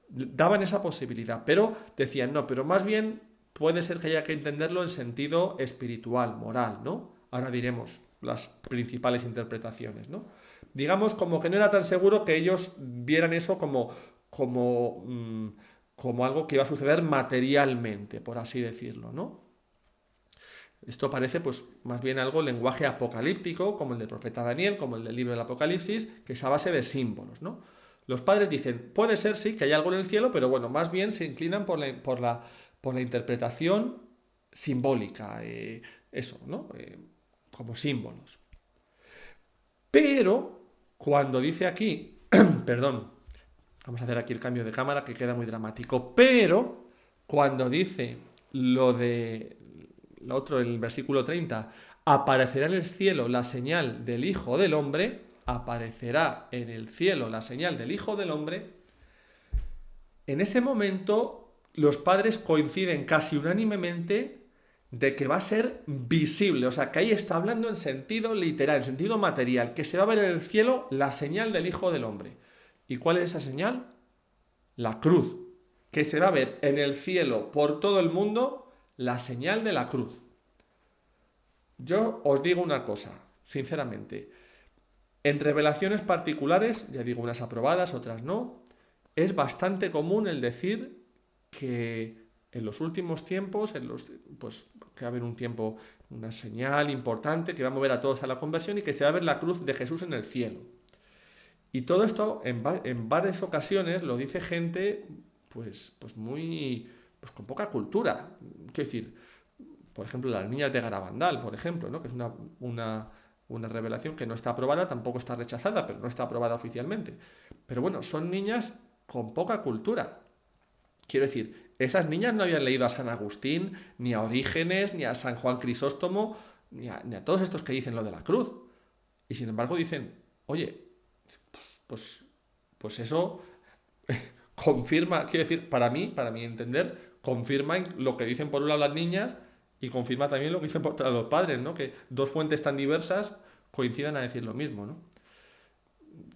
daban esa posibilidad, pero decían, no, pero más bien puede ser que haya que entenderlo en sentido espiritual, moral, ¿no? Ahora diremos las principales interpretaciones, ¿no? Digamos como que no era tan seguro que ellos vieran eso como algo que iba a suceder materialmente, por así decirlo, ¿no? Esto parece pues más bien algo lenguaje apocalíptico, como el del profeta Daniel, como el del libro del Apocalipsis, que es a base de símbolos, ¿no? Los padres dicen, puede ser sí que hay algo en el cielo, pero bueno, más bien se inclinan por la interpretación simbólica, eso, ¿no? Como símbolos. Pero, cuando dice aquí, perdón, vamos a hacer aquí el cambio de cámara que queda muy dramático, pero cuando dice lo otro, en el versículo 30, aparecerá en el cielo la señal del Hijo del Hombre, aparecerá en el cielo la señal del Hijo del Hombre, en ese momento los padres coinciden casi unánimemente de que va a ser visible, o sea, que ahí está hablando en sentido literal, en sentido material, que se va a ver en el cielo la señal del Hijo del Hombre. ¿Y cuál es esa señal? La cruz, que se va a ver en el cielo por todo el mundo la señal de la cruz. Yo os digo una cosa, sinceramente, en revelaciones particulares, ya digo unas aprobadas, otras no, es bastante común el decir que en los últimos tiempos, pues que va a haber un tiempo, una señal importante que va a mover a todos a la conversión y que se va a ver la cruz de Jesús en el cielo. Y todo esto en varias ocasiones lo dice gente pues muy pues con poca cultura. Quiero decir, por ejemplo, las niñas de Garabandal, por ejemplo, ¿no? Que es una revelación que no está aprobada, tampoco está rechazada, pero no está aprobada oficialmente. Pero bueno, son niñas con poca cultura. Quiero decir, esas niñas no habían leído a San Agustín, ni a Orígenes, ni a San Juan Crisóstomo, ni a todos estos que dicen lo de la cruz. Y sin embargo dicen, oye, pues eso confirma, quiero decir, para mi entender, confirma lo que dicen por un lado las niñas y confirma también lo que dicen por otro lado los padres, ¿no? Que dos fuentes tan diversas coincidan a decir lo mismo, ¿no?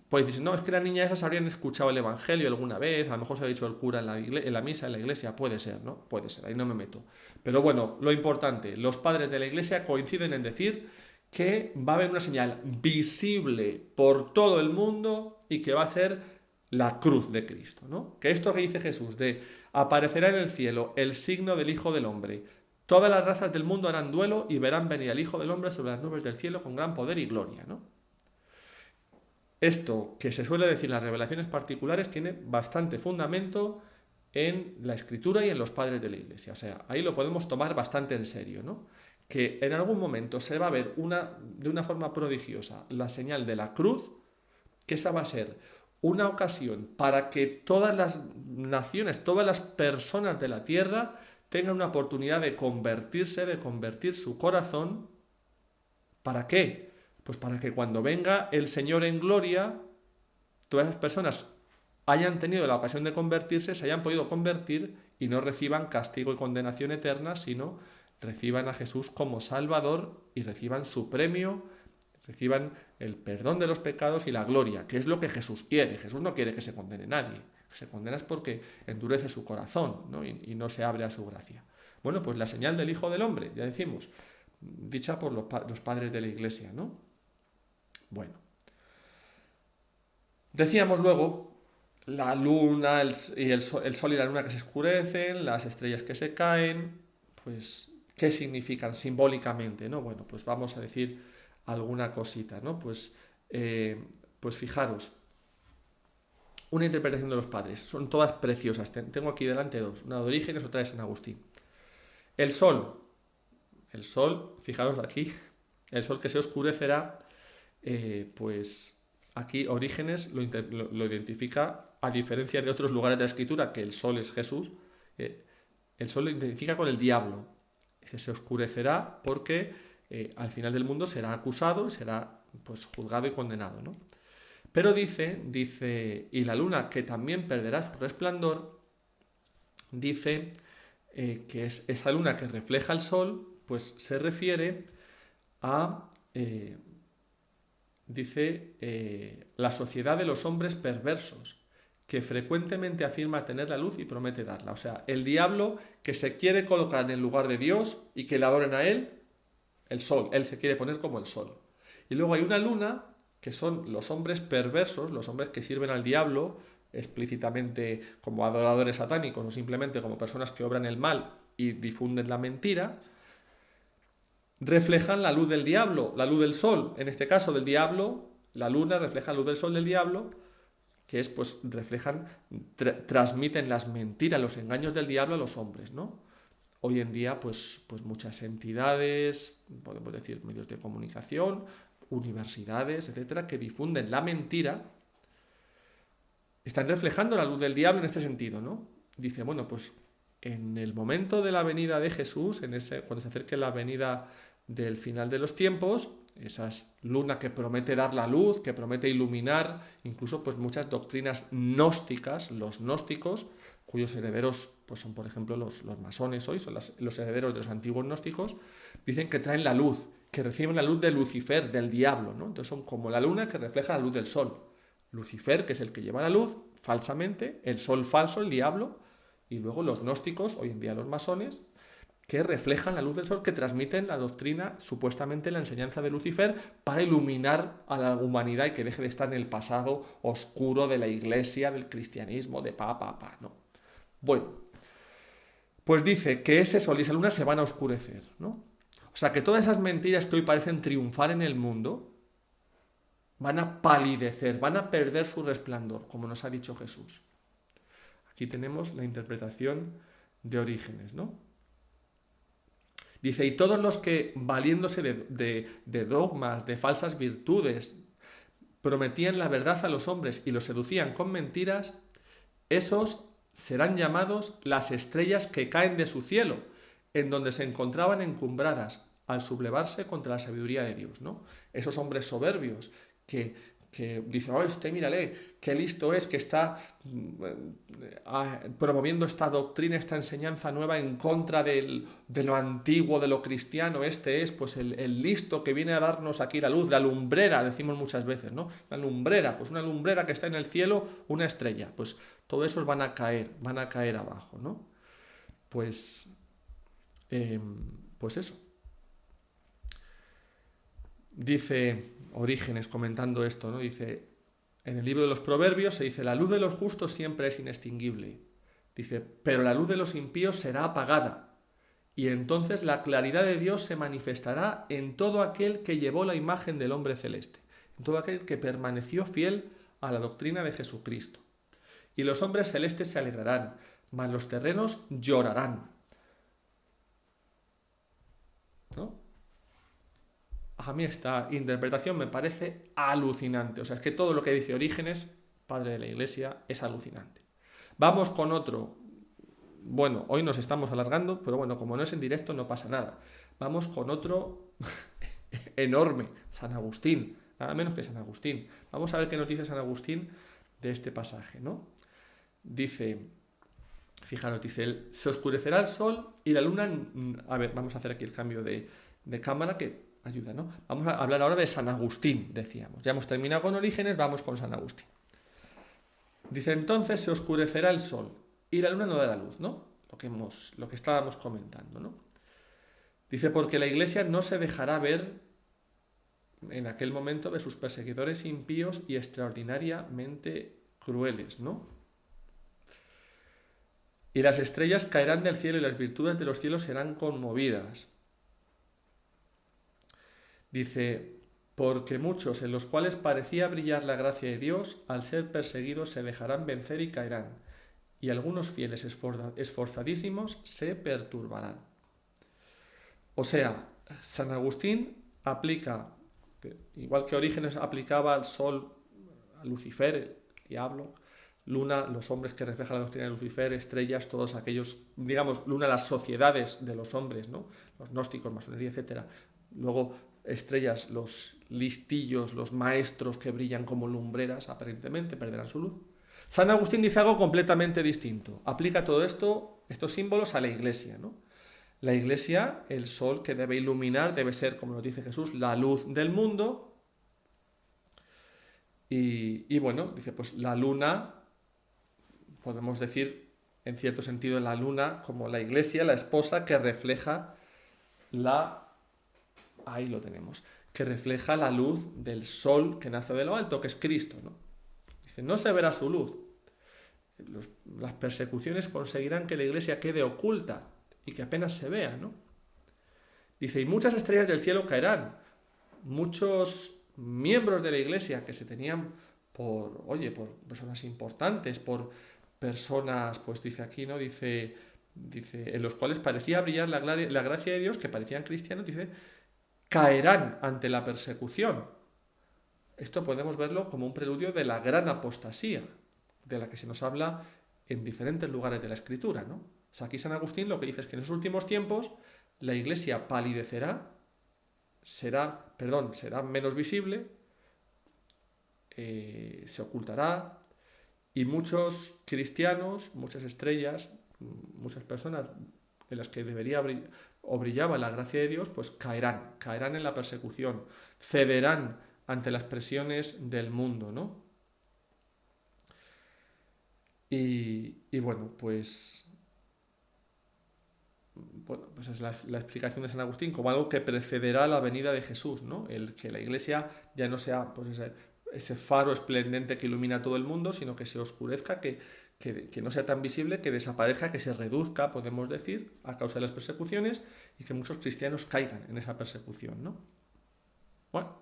Pues dices, no, es que las niñas esas habrían escuchado el Evangelio alguna vez, a lo mejor se ha dicho el cura en la misa, en la iglesia, puede ser, ¿no? Puede ser, ahí no me meto. Pero bueno, lo importante, los padres de la iglesia coinciden en decir que va a haber una señal visible por todo el mundo y que va a ser la cruz de Cristo, ¿no? Que esto que dice Jesús de aparecerá en el cielo el signo del Hijo del Hombre, todas las razas del mundo harán duelo y verán venir al Hijo del Hombre sobre las nubes del cielo con gran poder y gloria, ¿no? Esto que se suele decir en las revelaciones particulares tiene bastante fundamento en la Escritura y en los padres de la Iglesia. O sea, ahí lo podemos tomar bastante en serio, ¿no? Que en algún momento se va a ver de una forma prodigiosa la señal de la cruz, que esa va a ser una ocasión para que todas las naciones, todas las personas de la tierra tengan una oportunidad de convertirse, de convertir su corazón. ¿Para qué? Pues para que cuando venga el Señor en gloria, todas esas personas hayan tenido la ocasión de convertirse, se hayan podido convertir y no reciban castigo y condenación eterna, sino reciban a Jesús como Salvador y reciban su premio, reciban el perdón de los pecados y la gloria, que es lo que Jesús quiere. Jesús no quiere que se condene nadie. Que se condena es porque endurece su corazón, ¿no? Y no se abre a su gracia. Bueno, pues la señal del Hijo del Hombre, ya decimos, dicha por los padres de la Iglesia, ¿no? Bueno, decíamos luego la luna, el sol y la luna que se oscurecen, las estrellas que se caen, pues, ¿qué significan simbólicamente, ¿no? Bueno, pues vamos a decir alguna cosita, ¿no? Pues fijaros, una interpretación de los padres, son todas preciosas, tengo aquí delante dos, una de Orígenes, otra de San Agustín. El sol, fijaros aquí, el sol que se oscurecerá, pues aquí Orígenes lo identifica, a diferencia de otros lugares de la Escritura, que el sol es Jesús, el sol lo identifica con el diablo. Se oscurecerá porque al final del mundo será acusado y será pues juzgado y condenado, ¿no? Pero dice, y la luna que también perderá su resplandor, dice que es esa luna que refleja el sol, pues se refiere a la sociedad de los hombres perversos, que frecuentemente afirma tener la luz y promete darla. O sea, el diablo que se quiere colocar en el lugar de Dios y que le adoren a él, el sol, él se quiere poner como el sol. Y luego hay una luna, que son los hombres perversos, los hombres que sirven al diablo, explícitamente como adoradores satánicos o simplemente como personas que obran el mal y difunden la mentira, reflejan la luz del diablo, la luz del sol, en este caso del diablo, la luna refleja la luz del sol del diablo, que es, pues, transmiten las mentiras, los engaños del diablo a los hombres, ¿no? Hoy en día, pues muchas entidades, podemos decir medios de comunicación, universidades, etcétera, que difunden la mentira, están reflejando la luz del diablo en este sentido, ¿no? Dice, bueno, pues en el momento de la venida de Jesús, cuando se acerque la venida del final de los tiempos, esa luna que promete dar la luz, que promete iluminar, incluso pues muchas doctrinas gnósticas, los gnósticos, cuyos herederos pues son por ejemplo los masones hoy, son los herederos de los antiguos gnósticos, dicen que traen la luz, que reciben la luz de Lucifer, del diablo, ¿no? Entonces son como la luna que refleja la luz del sol. Lucifer, que es el que lleva la luz, falsamente, el sol falso, el diablo, y luego los gnósticos, hoy en día los masones, que reflejan la luz del sol, que transmiten la doctrina, supuestamente la enseñanza de Lucifer, para iluminar a la humanidad y que deje de estar en el pasado oscuro de la iglesia, del cristianismo, de ¿no? Bueno, pues dice que ese sol y esa luna se van a oscurecer, ¿no? O sea, que todas esas mentiras que hoy parecen triunfar en el mundo van a palidecer, van a perder su resplandor, como nos ha dicho Jesús. Aquí tenemos la interpretación de Orígenes, ¿no? Dice, y todos los que, valiéndose de dogmas, de falsas virtudes, prometían la verdad a los hombres y los seducían con mentiras, esos serán llamados las estrellas que caen de su cielo, en donde se encontraban encumbradas al sublevarse contra la sabiduría de Dios, ¿no? Esos hombres soberbios que dicen, oh, mírale, qué listo es, que está promoviendo esta doctrina, esta enseñanza nueva en contra de lo antiguo, de lo cristiano. Este es pues el listo que viene a darnos aquí la luz, la lumbrera, decimos muchas veces, ¿no? La lumbrera, pues una lumbrera que está en el cielo, una estrella. Pues todos esos van a caer abajo, ¿no? Pues eso. Dice Orígenes comentando esto, ¿no? Dice, en el libro de los Proverbios se dice, la luz de los justos siempre es inextinguible. Dice, pero la luz de los impíos será apagada. Y entonces la claridad de Dios se manifestará en todo aquel que llevó la imagen del hombre celeste, en todo aquel que permaneció fiel a la doctrina de Jesucristo. Y los hombres celestes se alegrarán, mas los terrenos llorarán. ¿No? A mí esta interpretación me parece alucinante. O sea, es que todo lo que dice Orígenes, padre de la Iglesia, es alucinante. Vamos con otro. Bueno, hoy nos estamos alargando, pero bueno, como no es en directo no pasa nada. Vamos con otro enorme, San Agustín, nada menos que San Agustín. Vamos a ver qué nos dice San Agustín de este pasaje, ¿no? Dice, fijaros, dice, se oscurecerá el sol y la luna... A ver, vamos a hacer aquí el cambio de cámara que ayuda, ¿no? Vamos a hablar ahora de San Agustín, decíamos. Ya hemos terminado con Orígenes, vamos con San Agustín. Dice, entonces se oscurecerá el sol y la luna no dará luz, ¿no? Lo que estábamos comentando, ¿no? Dice, porque la Iglesia no se dejará ver en aquel momento de sus perseguidores impíos y extraordinariamente crueles, ¿no? Y las estrellas caerán del cielo y las virtudes de los cielos serán conmovidas. Dice, porque muchos en los cuales parecía brillar la gracia de Dios, al ser perseguidos se dejarán vencer y caerán, y algunos fieles esforzadísimos se perturbarán. O sea, San Agustín aplica, igual que Orígenes aplicaba al sol, a Lucifer, el diablo, luna, los hombres que reflejan la doctrina de Lucifer, estrellas, todos aquellos, digamos, luna, las sociedades de los hombres, ¿no? Los gnósticos, masonería, etc. Luego, estrellas, los listillos, los maestros que brillan como lumbreras, aparentemente perderán su luz. San Agustín dice algo completamente distinto. Aplica todo esto, estos símbolos a la Iglesia, ¿no? La Iglesia, el sol que debe iluminar, debe ser, como nos dice Jesús, la luz del mundo. Y bueno, dice, pues la luna, podemos decir, en cierto sentido, la luna como la Iglesia, la esposa que refleja ahí lo tenemos, que refleja la luz del sol que nace de lo alto, que es Cristo, ¿no? Dice, no se verá su luz. Las persecuciones conseguirán que la Iglesia quede oculta y que apenas se vea, ¿no? Dice, y muchas estrellas del cielo caerán. Muchos miembros de la Iglesia que se tenían por personas importantes, por personas, pues dice aquí, ¿no? Dice, en los cuales parecía brillar la gracia de Dios, que parecían cristianos, dice, caerán ante la persecución. Esto podemos verlo como un preludio de la gran apostasía, de la que se nos habla en diferentes lugares de la Escritura, ¿no? O sea, aquí San Agustín lo que dice es que en los últimos tiempos la Iglesia palidecerá será menos visible, se ocultará, y muchos cristianos, muchas estrellas, muchas personas en las que debería o brillaba la gracia de Dios, pues caerán en la persecución, cederán ante las presiones del mundo, ¿no? Y bueno, pues es la explicación de San Agustín como algo que precederá la venida de Jesús, ¿no? El que la Iglesia ya no sea pues ese faro esplendente que ilumina a todo el mundo, sino que se oscurezca, que no sea tan visible, que desaparezca, que se reduzca, podemos decir, a causa de las persecuciones, y que muchos cristianos caigan en esa persecución, ¿no? Bueno,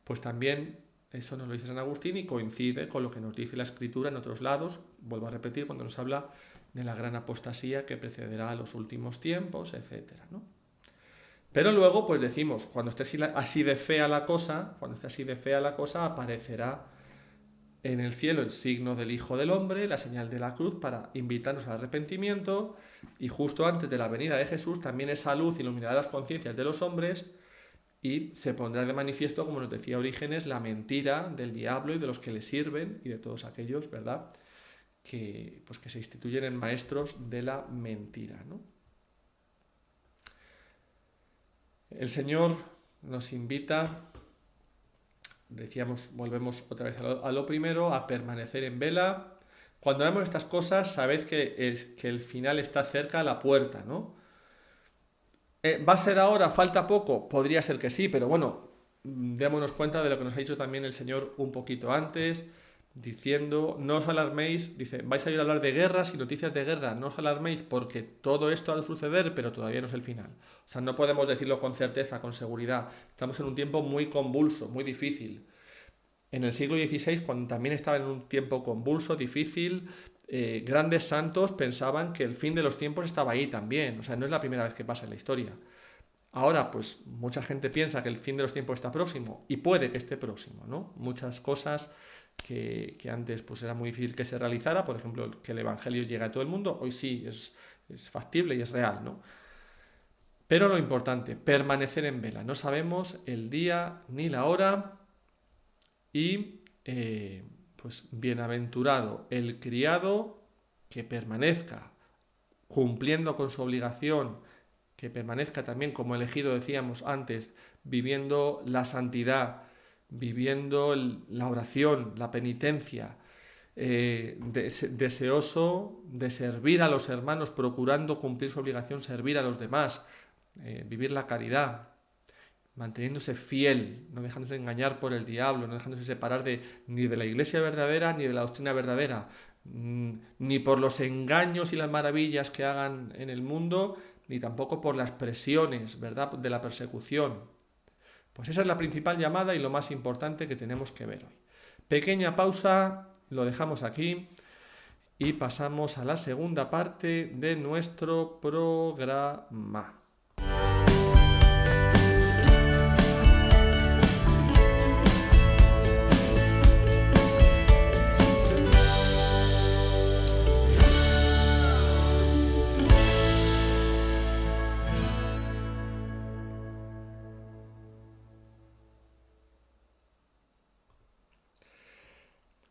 pues también eso nos lo dice San Agustín y coincide con lo que nos dice la Escritura en otros lados, vuelvo a repetir, cuando nos habla de la gran apostasía que precederá a los últimos tiempos, etcétera, ¿no? Pero luego, pues decimos, cuando esté así de fea la cosa, aparecerá en el cielo el signo del Hijo del Hombre, la señal de la cruz, para invitarnos al arrepentimiento, y justo antes de la venida de Jesús también esa luz iluminará las conciencias de los hombres y se pondrá de manifiesto, como nos decía Orígenes, la mentira del diablo y de los que le sirven y de todos aquellos, ¿verdad?, que se instituyen en maestros de la mentira, ¿no? El Señor nos invita, decíamos, volvemos otra vez a lo primero, a permanecer en vela. Cuando vemos estas cosas, sabed que el final está cerca a la puerta, ¿no? ¿Va a ser ahora? ¿Falta poco? Podría ser que sí, pero bueno, démonos cuenta de lo que nos ha dicho también el Señor un poquito antes, diciendo, no os alarméis, dice, vais a ir a hablar de guerras y noticias de guerra, no os alarméis porque todo esto ha de suceder, pero todavía no es el final. O sea, no podemos decirlo con certeza, con seguridad. Estamos en un tiempo muy convulso, muy difícil. En el siglo XVI, cuando también estaba en un tiempo convulso, difícil, grandes santos pensaban que el fin de los tiempos estaba ahí también. O sea, no es la primera vez que pasa en la historia. Ahora, pues, mucha gente piensa que el fin de los tiempos está próximo, y puede que esté próximo, ¿no? Muchas cosas que antes pues era muy difícil que se realizara, por ejemplo, que el Evangelio llegue a todo el mundo, hoy sí es factible y es real, ¿no? Pero lo importante, permanecer en vela. No sabemos el día ni la hora, y pues bienaventurado el criado que permanezca cumpliendo con su obligación, que permanezca también como elegido, decíamos antes, viviendo la santidad, viviendo la oración, la penitencia, deseoso de servir a los hermanos, procurando cumplir su obligación, servir a los demás, vivir la caridad, manteniéndose fiel, no dejándose engañar por el diablo, no dejándose separar ni de la Iglesia verdadera ni de la doctrina verdadera, ni por los engaños y las maravillas que hagan en el mundo, ni tampoco por las presiones, ¿verdad?, de la persecución. Pues esa es la principal llamada y lo más importante que tenemos que ver hoy. Pequeña pausa, lo dejamos aquí y pasamos a la segunda parte de nuestro programa.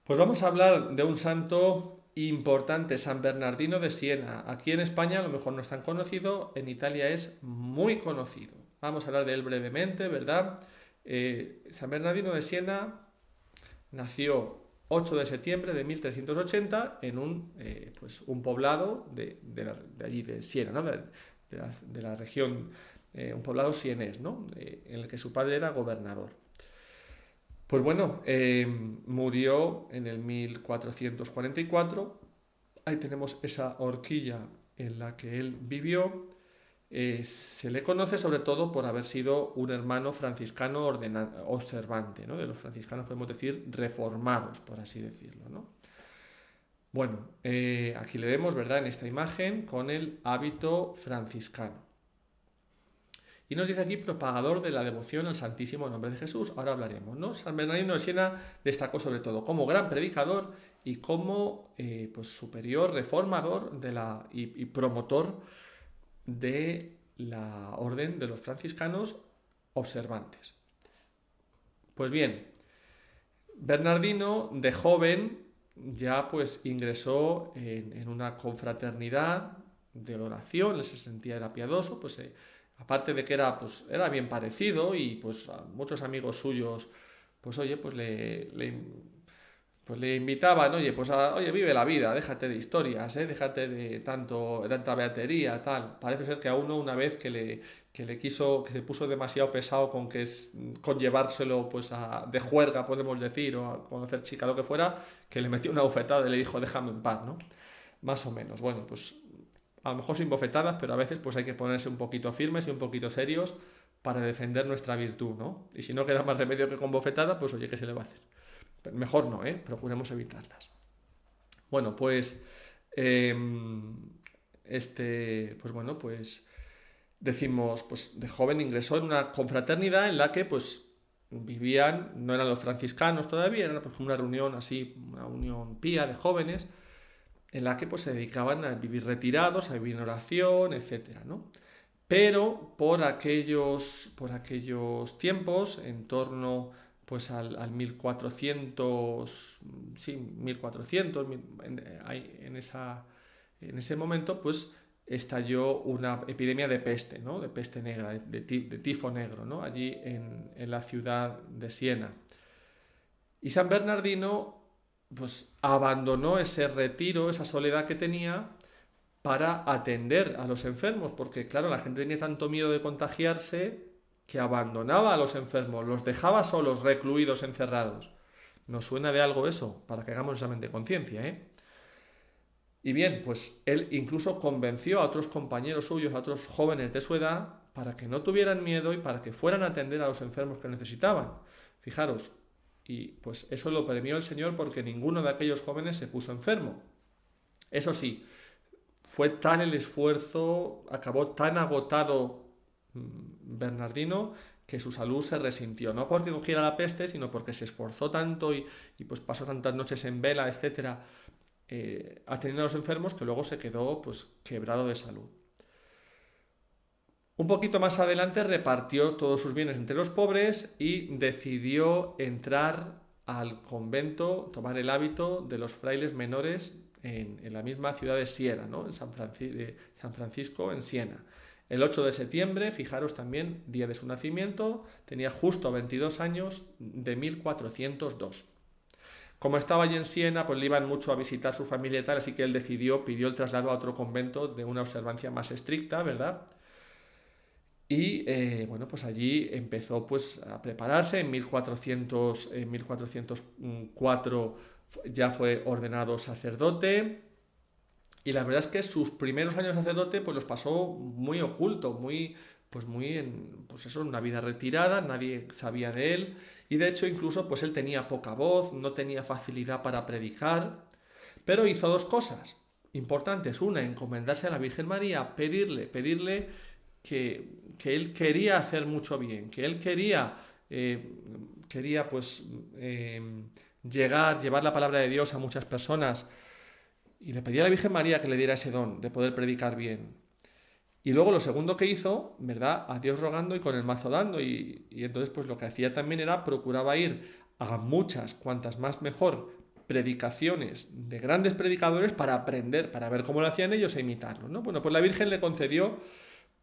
Pues vamos a hablar de un santo importante, San Bernardino de Siena. Aquí en España a lo mejor no es tan conocido, en Italia es muy conocido. Vamos a hablar de él brevemente, ¿verdad? San Bernardino de Siena nació 8 de septiembre de 1380 en un poblado de allí, de Siena, ¿no?, de la región, un poblado sienés, ¿no?, en el que su padre era gobernador. Pues bueno, murió en el 1444, ahí tenemos esa horquilla en la que él vivió. Se le conoce sobre todo por haber sido un hermano franciscano observante, ¿no?, de los franciscanos, podemos decir, reformados, por así decirlo, ¿no? Bueno, aquí le vemos, ¿verdad?, en esta imagen con el hábito franciscano. Y nos dice aquí, propagador de la devoción al Santísimo Nombre de Jesús. Ahora hablaremos, ¿no? San Bernardino de Siena destacó sobre todo como gran predicador y como superior reformador y promotor de la orden de los franciscanos, observantes. Pues bien, Bernardino de joven ya pues ingresó en una confraternidad de oración, él se sentía era piadoso, pues aparte de que era, pues, era bien parecido y pues a muchos amigos suyos pues oye, pues le invitaban, oye, pues oye, vive la vida, déjate de historias, déjate de tanta beatería, tal. Parece ser que a uno una vez que se puso demasiado pesado con llevárselo pues de juerga, podemos decir, o a conocer chica, lo que fuera, que le metió una bofetada y le dijo, déjame en paz, ¿no? Más o menos. Bueno, pues a lo mejor sin bofetadas, pero a veces pues hay que ponerse un poquito firmes y un poquito serios para defender nuestra virtud, ¿no? Y si no queda más remedio que con bofetada, pues oye, ¿qué se le va a hacer? Mejor no, procuremos evitarlas. Bueno, pues pues bueno, pues decimos, pues de joven ingresó en una confraternidad en la que pues vivían, no eran los franciscanos todavía, era pues una reunión así, una unión pía de jóvenes, en la que pues se dedicaban a vivir retirados, a vivir en oración, etcétera, ¿no? Pero por aquellos tiempos, en torno pues al 1400, sí, 1400, en ese momento, pues estalló una epidemia de peste, ¿no? De peste negra, de tifo negro, ¿no? Allí en la ciudad de Siena. Y San Bernardino, pues abandonó ese retiro, esa soledad que tenía, para atender a los enfermos, porque claro, la gente tenía tanto miedo de contagiarse que abandonaba a los enfermos, los dejaba solos, recluidos, encerrados. ¿Nos suena de algo eso? Para que hagamos examen de conciencia, ¿eh? Y bien, pues él incluso convenció a otros compañeros suyos, a otros jóvenes de su edad, para que no tuvieran miedo y para que fueran a atender a los enfermos que necesitaban. Fijaros, y pues eso lo premió el Señor porque ninguno de aquellos jóvenes se puso enfermo. Eso sí, fue tan el esfuerzo, acabó tan agotado Bernardino, que su salud se resintió, no porque cogiera la peste, sino porque se esforzó tanto y pues pasó tantas noches en vela, etcétera, atendiendo a los enfermos, que luego se quedó pues quebrado de salud. Un poquito más adelante repartió todos sus bienes entre los pobres y decidió entrar al convento, tomar el hábito de los frailes menores en la misma ciudad de Siena, ¿no? En San Francisco, en Siena. El 8 de septiembre, fijaros también, día de su nacimiento, tenía justo 22 años, de 1402. Como estaba allí en Siena, pues le iban mucho a visitar su familia y tal, así que él pidió el traslado a otro convento de una observancia más estricta, ¿verdad? Y bueno, pues allí empezó pues a prepararse. En 1404 ya fue ordenado sacerdote. Y la verdad es que sus primeros años de sacerdote pues los pasó muy oculto, pues eso, en una vida retirada, nadie sabía de él. Y de hecho incluso pues él tenía poca voz, no tenía facilidad para predicar. Pero hizo dos cosas importantes. Una, encomendarse a la Virgen María, pedirle que él quería hacer mucho bien, que él quería llevar la palabra de Dios a muchas personas, y le pedía a la Virgen María que le diera ese don de poder predicar bien. Y luego lo segundo que hizo, ¿verdad? A Dios rogando y con el mazo dando, y entonces pues lo que hacía también era procuraba ir a muchas, cuantas más mejor, predicaciones de grandes predicadores para aprender, para ver cómo lo hacían ellos e imitarlos, ¿no? Bueno, pues la Virgen le concedió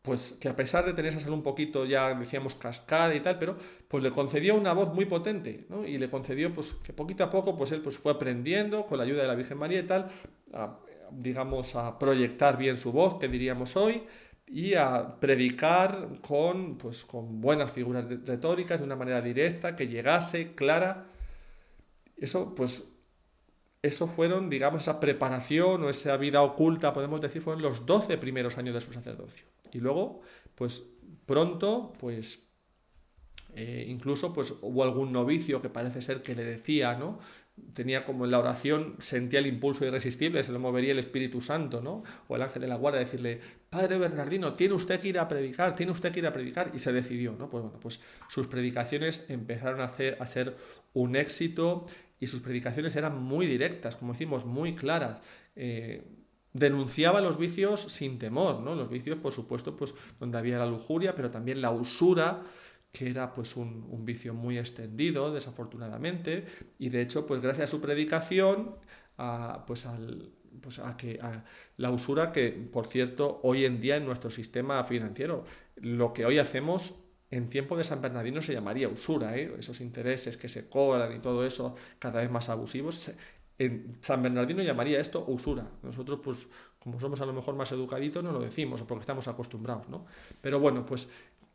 pues que a pesar de tener esa salud un poquito, ya decíamos, cascada y tal, pero pues le concedió una voz muy potente, ¿no? Y le concedió pues que poquito a poco pues él pues fue aprendiendo con la ayuda de la Virgen María y tal, a proyectar bien su voz, que diríamos hoy, y a predicar con buenas figuras retóricas, de una manera directa, que llegase, clara. Eso fueron, digamos, esa preparación o esa vida oculta, podemos decir, fueron los 12 primeros años de su sacerdocio. Y luego, pues pronto, pues incluso pues hubo algún novicio que parece ser que le decía, ¿no? Tenía como en la oración, sentía el impulso irresistible, se lo movería el Espíritu Santo, ¿no? O el ángel de la guarda, decirle, Padre Bernardino, tiene usted que ir a predicar, y se decidió, ¿no? Pues bueno, pues sus predicaciones empezaron a ser un éxito, y sus predicaciones eran muy directas, como decimos, muy claras. Denunciaba los vicios sin temor, ¿no? Los vicios, por supuesto, pues donde había la lujuria, pero también la usura, que era pues un vicio muy extendido, desafortunadamente, y de hecho, pues gracias a su predicación, a la usura que, por cierto, hoy en día en nuestro sistema financiero, lo que hoy hacemos en tiempo de San Bernardino se llamaría usura, ¿eh? Esos intereses que se cobran y todo eso cada vez más abusivos. En San Bernardino llamaría esto usura. Nosotros, pues, como somos a lo mejor más educaditos, no lo decimos, o porque estamos acostumbrados, ¿no? Pero bueno, pues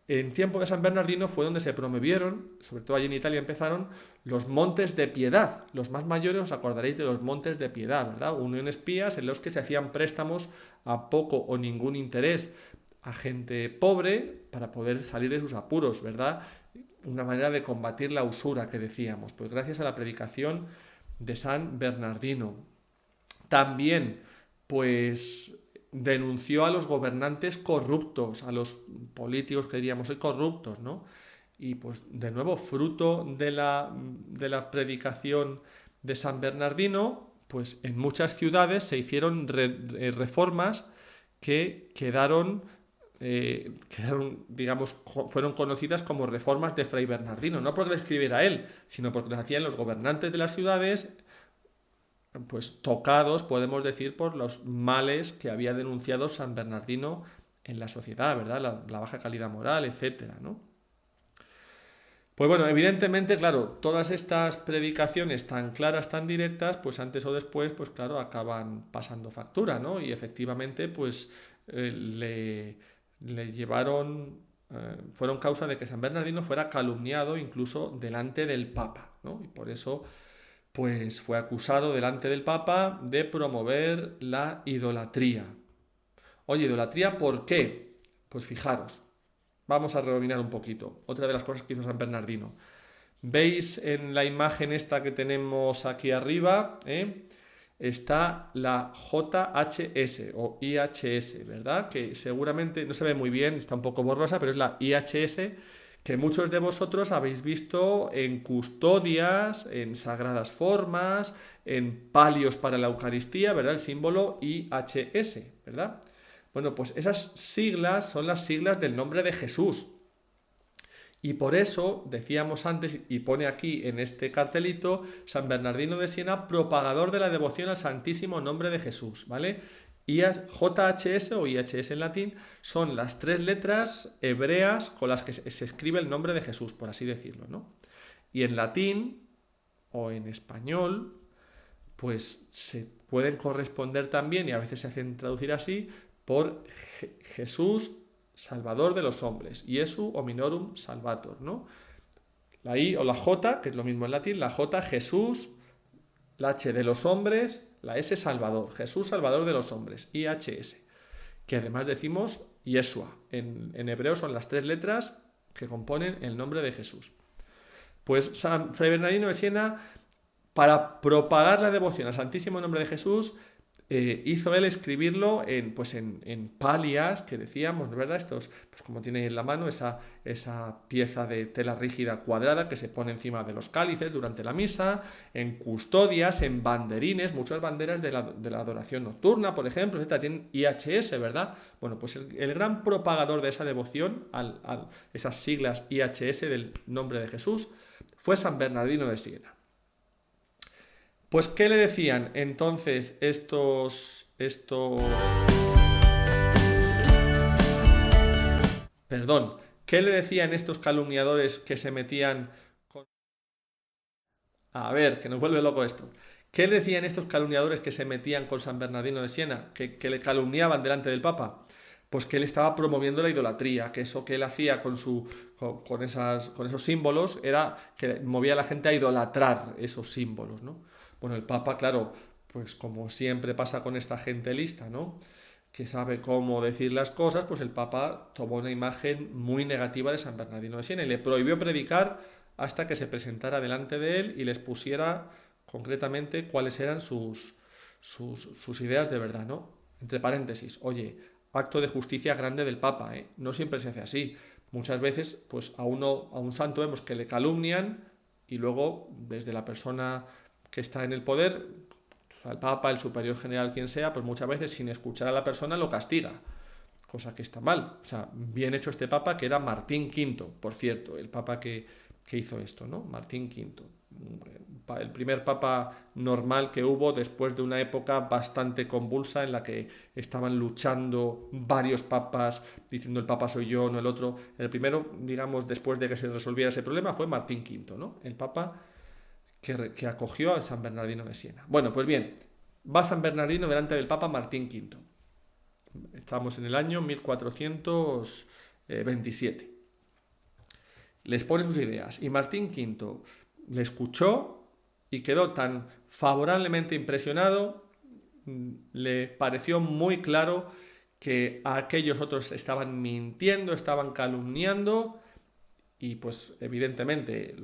en tiempo de San Bernardino fue donde se promovieron, sobre todo allí en Italia empezaron, los montes de piedad. Los más mayores os acordaréis de los montes de piedad, ¿verdad? Uniones pías en los que se hacían préstamos a poco o ningún interés a gente pobre para poder salir de sus apuros, ¿verdad? Una manera de combatir la usura que decíamos, pues gracias a la predicación de San Bernardino. También, pues denunció a los gobernantes corruptos, a los políticos que diríamos hoy corruptos, ¿no? Y pues de nuevo, fruto de la predicación de San Bernardino, pues en muchas ciudades se hicieron reformas que quedaron, digamos, fueron conocidas como reformas de Fray Bernardino, no porque lo escribiera él, sino porque las hacían los gobernantes de las ciudades, pues tocados, podemos decir, por los males que había denunciado San Bernardino en la sociedad, ¿verdad? La baja calidad moral, etcétera, ¿no? Pues bueno, evidentemente, claro, todas estas predicaciones tan claras, tan directas, pues antes o después, pues claro, acaban pasando factura, ¿no? Y efectivamente, pues le llevaron, fueron causa de que San Bernardino fuera calumniado incluso delante del Papa, ¿no? Y por eso pues fue acusado delante del Papa de promover la idolatría. Oye, ¿idolatría por qué? Pues fijaros, vamos a rebobinar un poquito. Otra de las cosas que hizo San Bernardino. ¿Veis en la imagen esta que tenemos aquí arriba? Está la JHS o IHS, ¿verdad? Que seguramente no se ve muy bien, está un poco borrosa, pero es la IHS que muchos de vosotros habéis visto en custodias, en sagradas formas, en palios para la Eucaristía, ¿verdad? El símbolo IHS, ¿verdad? Bueno, pues esas siglas son las siglas del nombre de Jesús. Y por eso, decíamos antes, y pone aquí en este cartelito, San Bernardino de Siena, propagador de la devoción al Santísimo Nombre de Jesús, ¿vale? JHS o IHS en latín son las tres letras hebreas con las que se escribe el nombre de Jesús, por así decirlo, ¿no? Y en latín o en español, pues se pueden corresponder también, y a veces se hacen traducir así, por Jesús, Salvador de los hombres, Iesu hominorum salvator, ¿no? La I o la J, que es lo mismo en latín, la J, Jesús, la H de los hombres, la S, Salvador, Jesús, Salvador de los hombres, IHS, que además decimos Yeshua, en hebreo son las tres letras que componen el nombre de Jesús. Pues San Fray Bernardino de Siena, para propagar la devoción al Santísimo Nombre de Jesús, hizo él escribirlo en palias, que decíamos, ¿verdad? Estos, pues como tiene en la mano esa pieza de tela rígida cuadrada que se pone encima de los cálices durante la misa, en custodias, en banderines, muchas banderas de la adoración nocturna, por ejemplo, etcétera, tienen IHS, ¿verdad? Bueno, pues el gran propagador de esa devoción, a esas siglas IHS del nombre de Jesús, fue San Bernardino de Siena. Pues, ¿qué le decían entonces ¿qué le decían estos calumniadores que se metían con... A ver, que nos vuelve loco esto. ¿Qué le decían estos calumniadores que se metían con San Bernardino de Siena, que le calumniaban delante del Papa? Pues que él estaba promoviendo la idolatría, que eso que él hacía con esos símbolos era que movía a la gente a idolatrar esos símbolos, ¿no? Bueno, el Papa, claro, pues como siempre pasa con esta gente lista, ¿no? Que sabe cómo decir las cosas, pues el Papa tomó una imagen muy negativa de San Bernardino de Siena y le prohibió predicar hasta que se presentara delante de él y les pusiera concretamente cuáles eran sus ideas de verdad, ¿no? Entre paréntesis, oye, acto de justicia grande del Papa, ¿eh? No siempre se hace así. Muchas veces, pues a un santo vemos que le calumnian y luego, desde la persona que está en el poder, el Papa, el superior general, quien sea, pues muchas veces sin escuchar a la persona lo castiga. cosa que está mal. O sea, bien hecho este papa, que era Martín V, por cierto, el papa que hizo esto, ¿no? Martín V, el primer papa normal que hubo después de una época bastante convulsa en la que estaban luchando varios papas, diciendo el papa soy yo, no el otro. El primero, digamos, después de que se resolviera ese problema fue Martín V, ¿no? El papa que acogió a San Bernardino de Siena. Bueno, pues bien, va San Bernardino delante del papa Martín V. Estamos en el año 1427. Les pone sus ideas y Martín V le escuchó y quedó tan favorablemente impresionado, le pareció muy claro que aquellos otros estaban mintiendo, estaban calumniando y pues evidentemente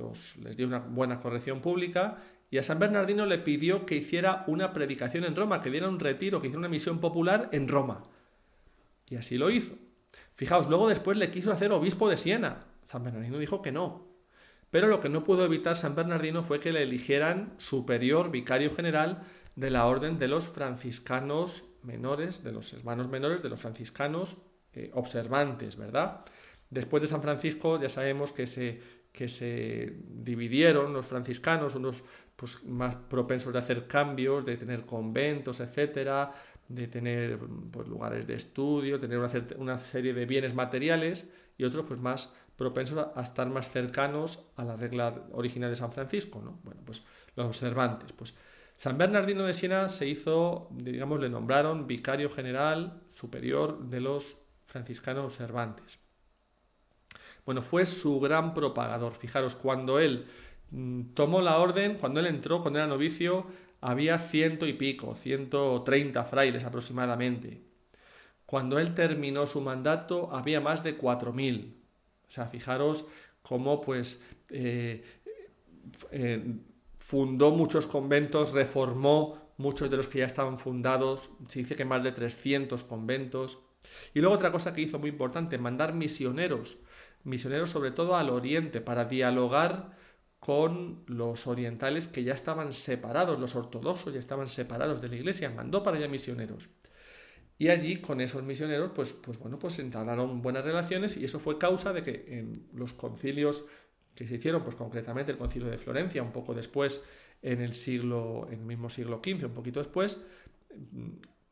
les dio una buena corrección pública y a San Bernardino le pidió que hiciera una predicación en Roma, que diera un retiro, que hiciera una misión popular en Roma. Y así lo hizo. Fijaos, luego después le quiso hacer obispo de Siena. San Bernardino dijo que no. Pero lo que no pudo evitar San Bernardino fue que le eligieran superior, vicario general de la orden de los franciscanos menores, de los hermanos menores, de los franciscanos observantes, ¿verdad? Después de San Francisco ya sabemos que se dividieron los franciscanos, unos pues, más propensos de hacer cambios, de tener conventos, etcétera, de tener pues, lugares de estudio, tener una serie de bienes materiales, y otros pues más propensos a estar más cercanos a la regla original de San Francisco, ¿no? Bueno, pues los observantes. Pues San Bernardino de Siena se hizo, digamos, le nombraron vicario general superior de los franciscanos observantes. Bueno, fue su gran propagador. Fijaros, cuando él tomó la orden, cuando él entró, cuando era novicio, había 130 frailes aproximadamente. Cuando él terminó su mandato, había más de 4.000. O sea, fijaros cómo pues fundó muchos conventos, reformó muchos de los que ya estaban fundados, se dice que más de 300 conventos. Y luego otra cosa que hizo muy importante, mandar misioneros sobre todo al oriente, para dialogar con los orientales que ya estaban separados, los ortodoxos ya estaban separados de la iglesia, mandó para allá misioneros. Y allí con esos misioneros pues entablaron buenas relaciones y eso fue causa de que en los concilios que se hicieron, pues concretamente el concilio de Florencia, un poco después en el mismo siglo XV, un poquito después,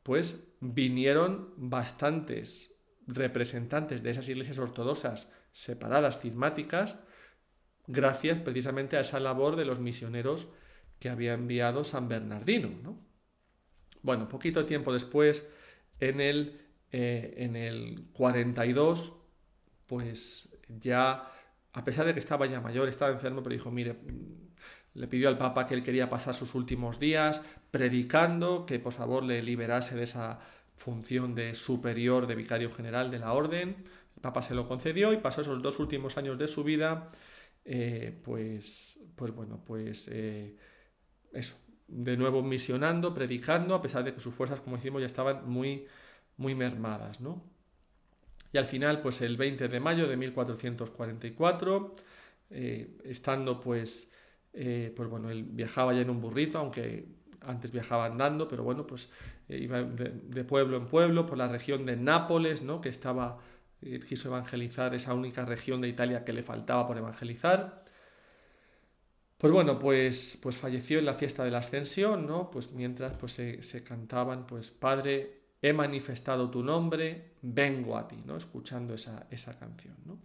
pues vinieron bastantes representantes de esas iglesias ortodoxas separadas, cismáticas, gracias precisamente a esa labor de los misioneros que había enviado San Bernardino, ¿no? Bueno, poquito tiempo después, en el 42, pues ya, a pesar de que estaba ya mayor, estaba enfermo, pero dijo, mire, le pidió al Papa que él quería pasar sus últimos días predicando, que por favor le liberase de esa función de superior, de vicario general de la orden. El Papa se lo concedió y pasó esos 2 últimos años de su vida, eso, de nuevo misionando, predicando, a pesar de que sus fuerzas, como decimos, ya estaban muy, muy mermadas, ¿no? Y al final, pues el 20 de mayo de 1444, estando él viajaba ya en un burrito, aunque antes viajaba andando, pero bueno, pues iba de pueblo en pueblo por la región de Nápoles, ¿no? Que quiso evangelizar esa única región de Italia que le faltaba por evangelizar. Pues bueno, pues falleció en la fiesta de la Ascensión, ¿no? Pues mientras pues se cantaban, pues Padre, he manifestado tu nombre, vengo a ti, ¿no? Escuchando esa canción, ¿no?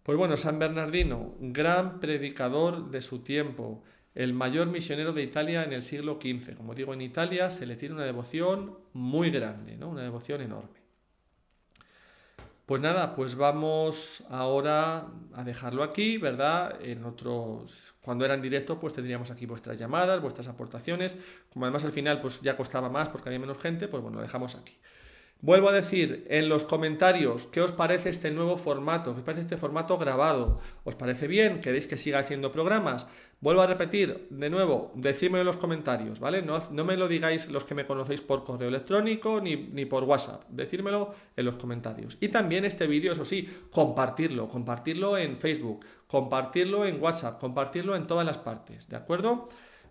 Pues bueno, San Bernardino, gran predicador de su tiempo, el mayor misionero de Italia en el siglo XV. Como digo, en Italia se le tiene una devoción muy grande, ¿no? Una devoción enorme. Pues nada, pues vamos ahora a dejarlo aquí, ¿verdad? Cuando era en directo, pues tendríamos aquí vuestras llamadas, vuestras aportaciones. Como además al final pues ya costaba más porque había menos gente, pues bueno, lo dejamos aquí. Vuelvo a decir en los comentarios qué os parece este nuevo formato, qué os parece este formato grabado. ¿Os parece bien? ¿Queréis que siga haciendo programas? Vuelvo a repetir, de nuevo, decídmelo en los comentarios, ¿vale? No me lo digáis los que me conocéis por correo electrónico ni por WhatsApp, decírmelo en los comentarios. Y también este vídeo, eso sí, compartirlo en Facebook, compartirlo en WhatsApp, compartirlo en todas las partes, ¿de acuerdo?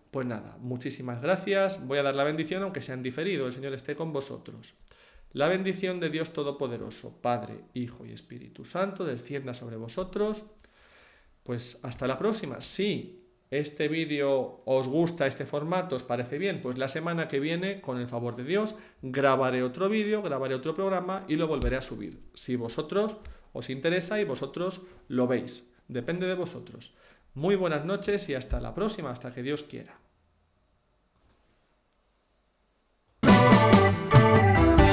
Pues nada, muchísimas gracias, voy a dar la bendición aunque sea en diferido, el Señor esté con vosotros. La bendición de Dios Todopoderoso, Padre, Hijo y Espíritu Santo, descienda sobre vosotros. Pues hasta la próxima. Si este vídeo os gusta, este formato os parece bien, pues la semana que viene, con el favor de Dios, grabaré otro vídeo, grabaré otro programa y lo volveré a subir. Si vosotros os interesa y vosotros lo veis. Depende de vosotros. Muy buenas noches y hasta la próxima, hasta que Dios quiera.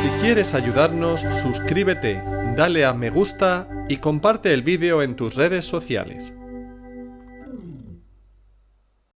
Si quieres ayudarnos, suscríbete, dale a me gusta y comparte el vídeo en tus redes sociales.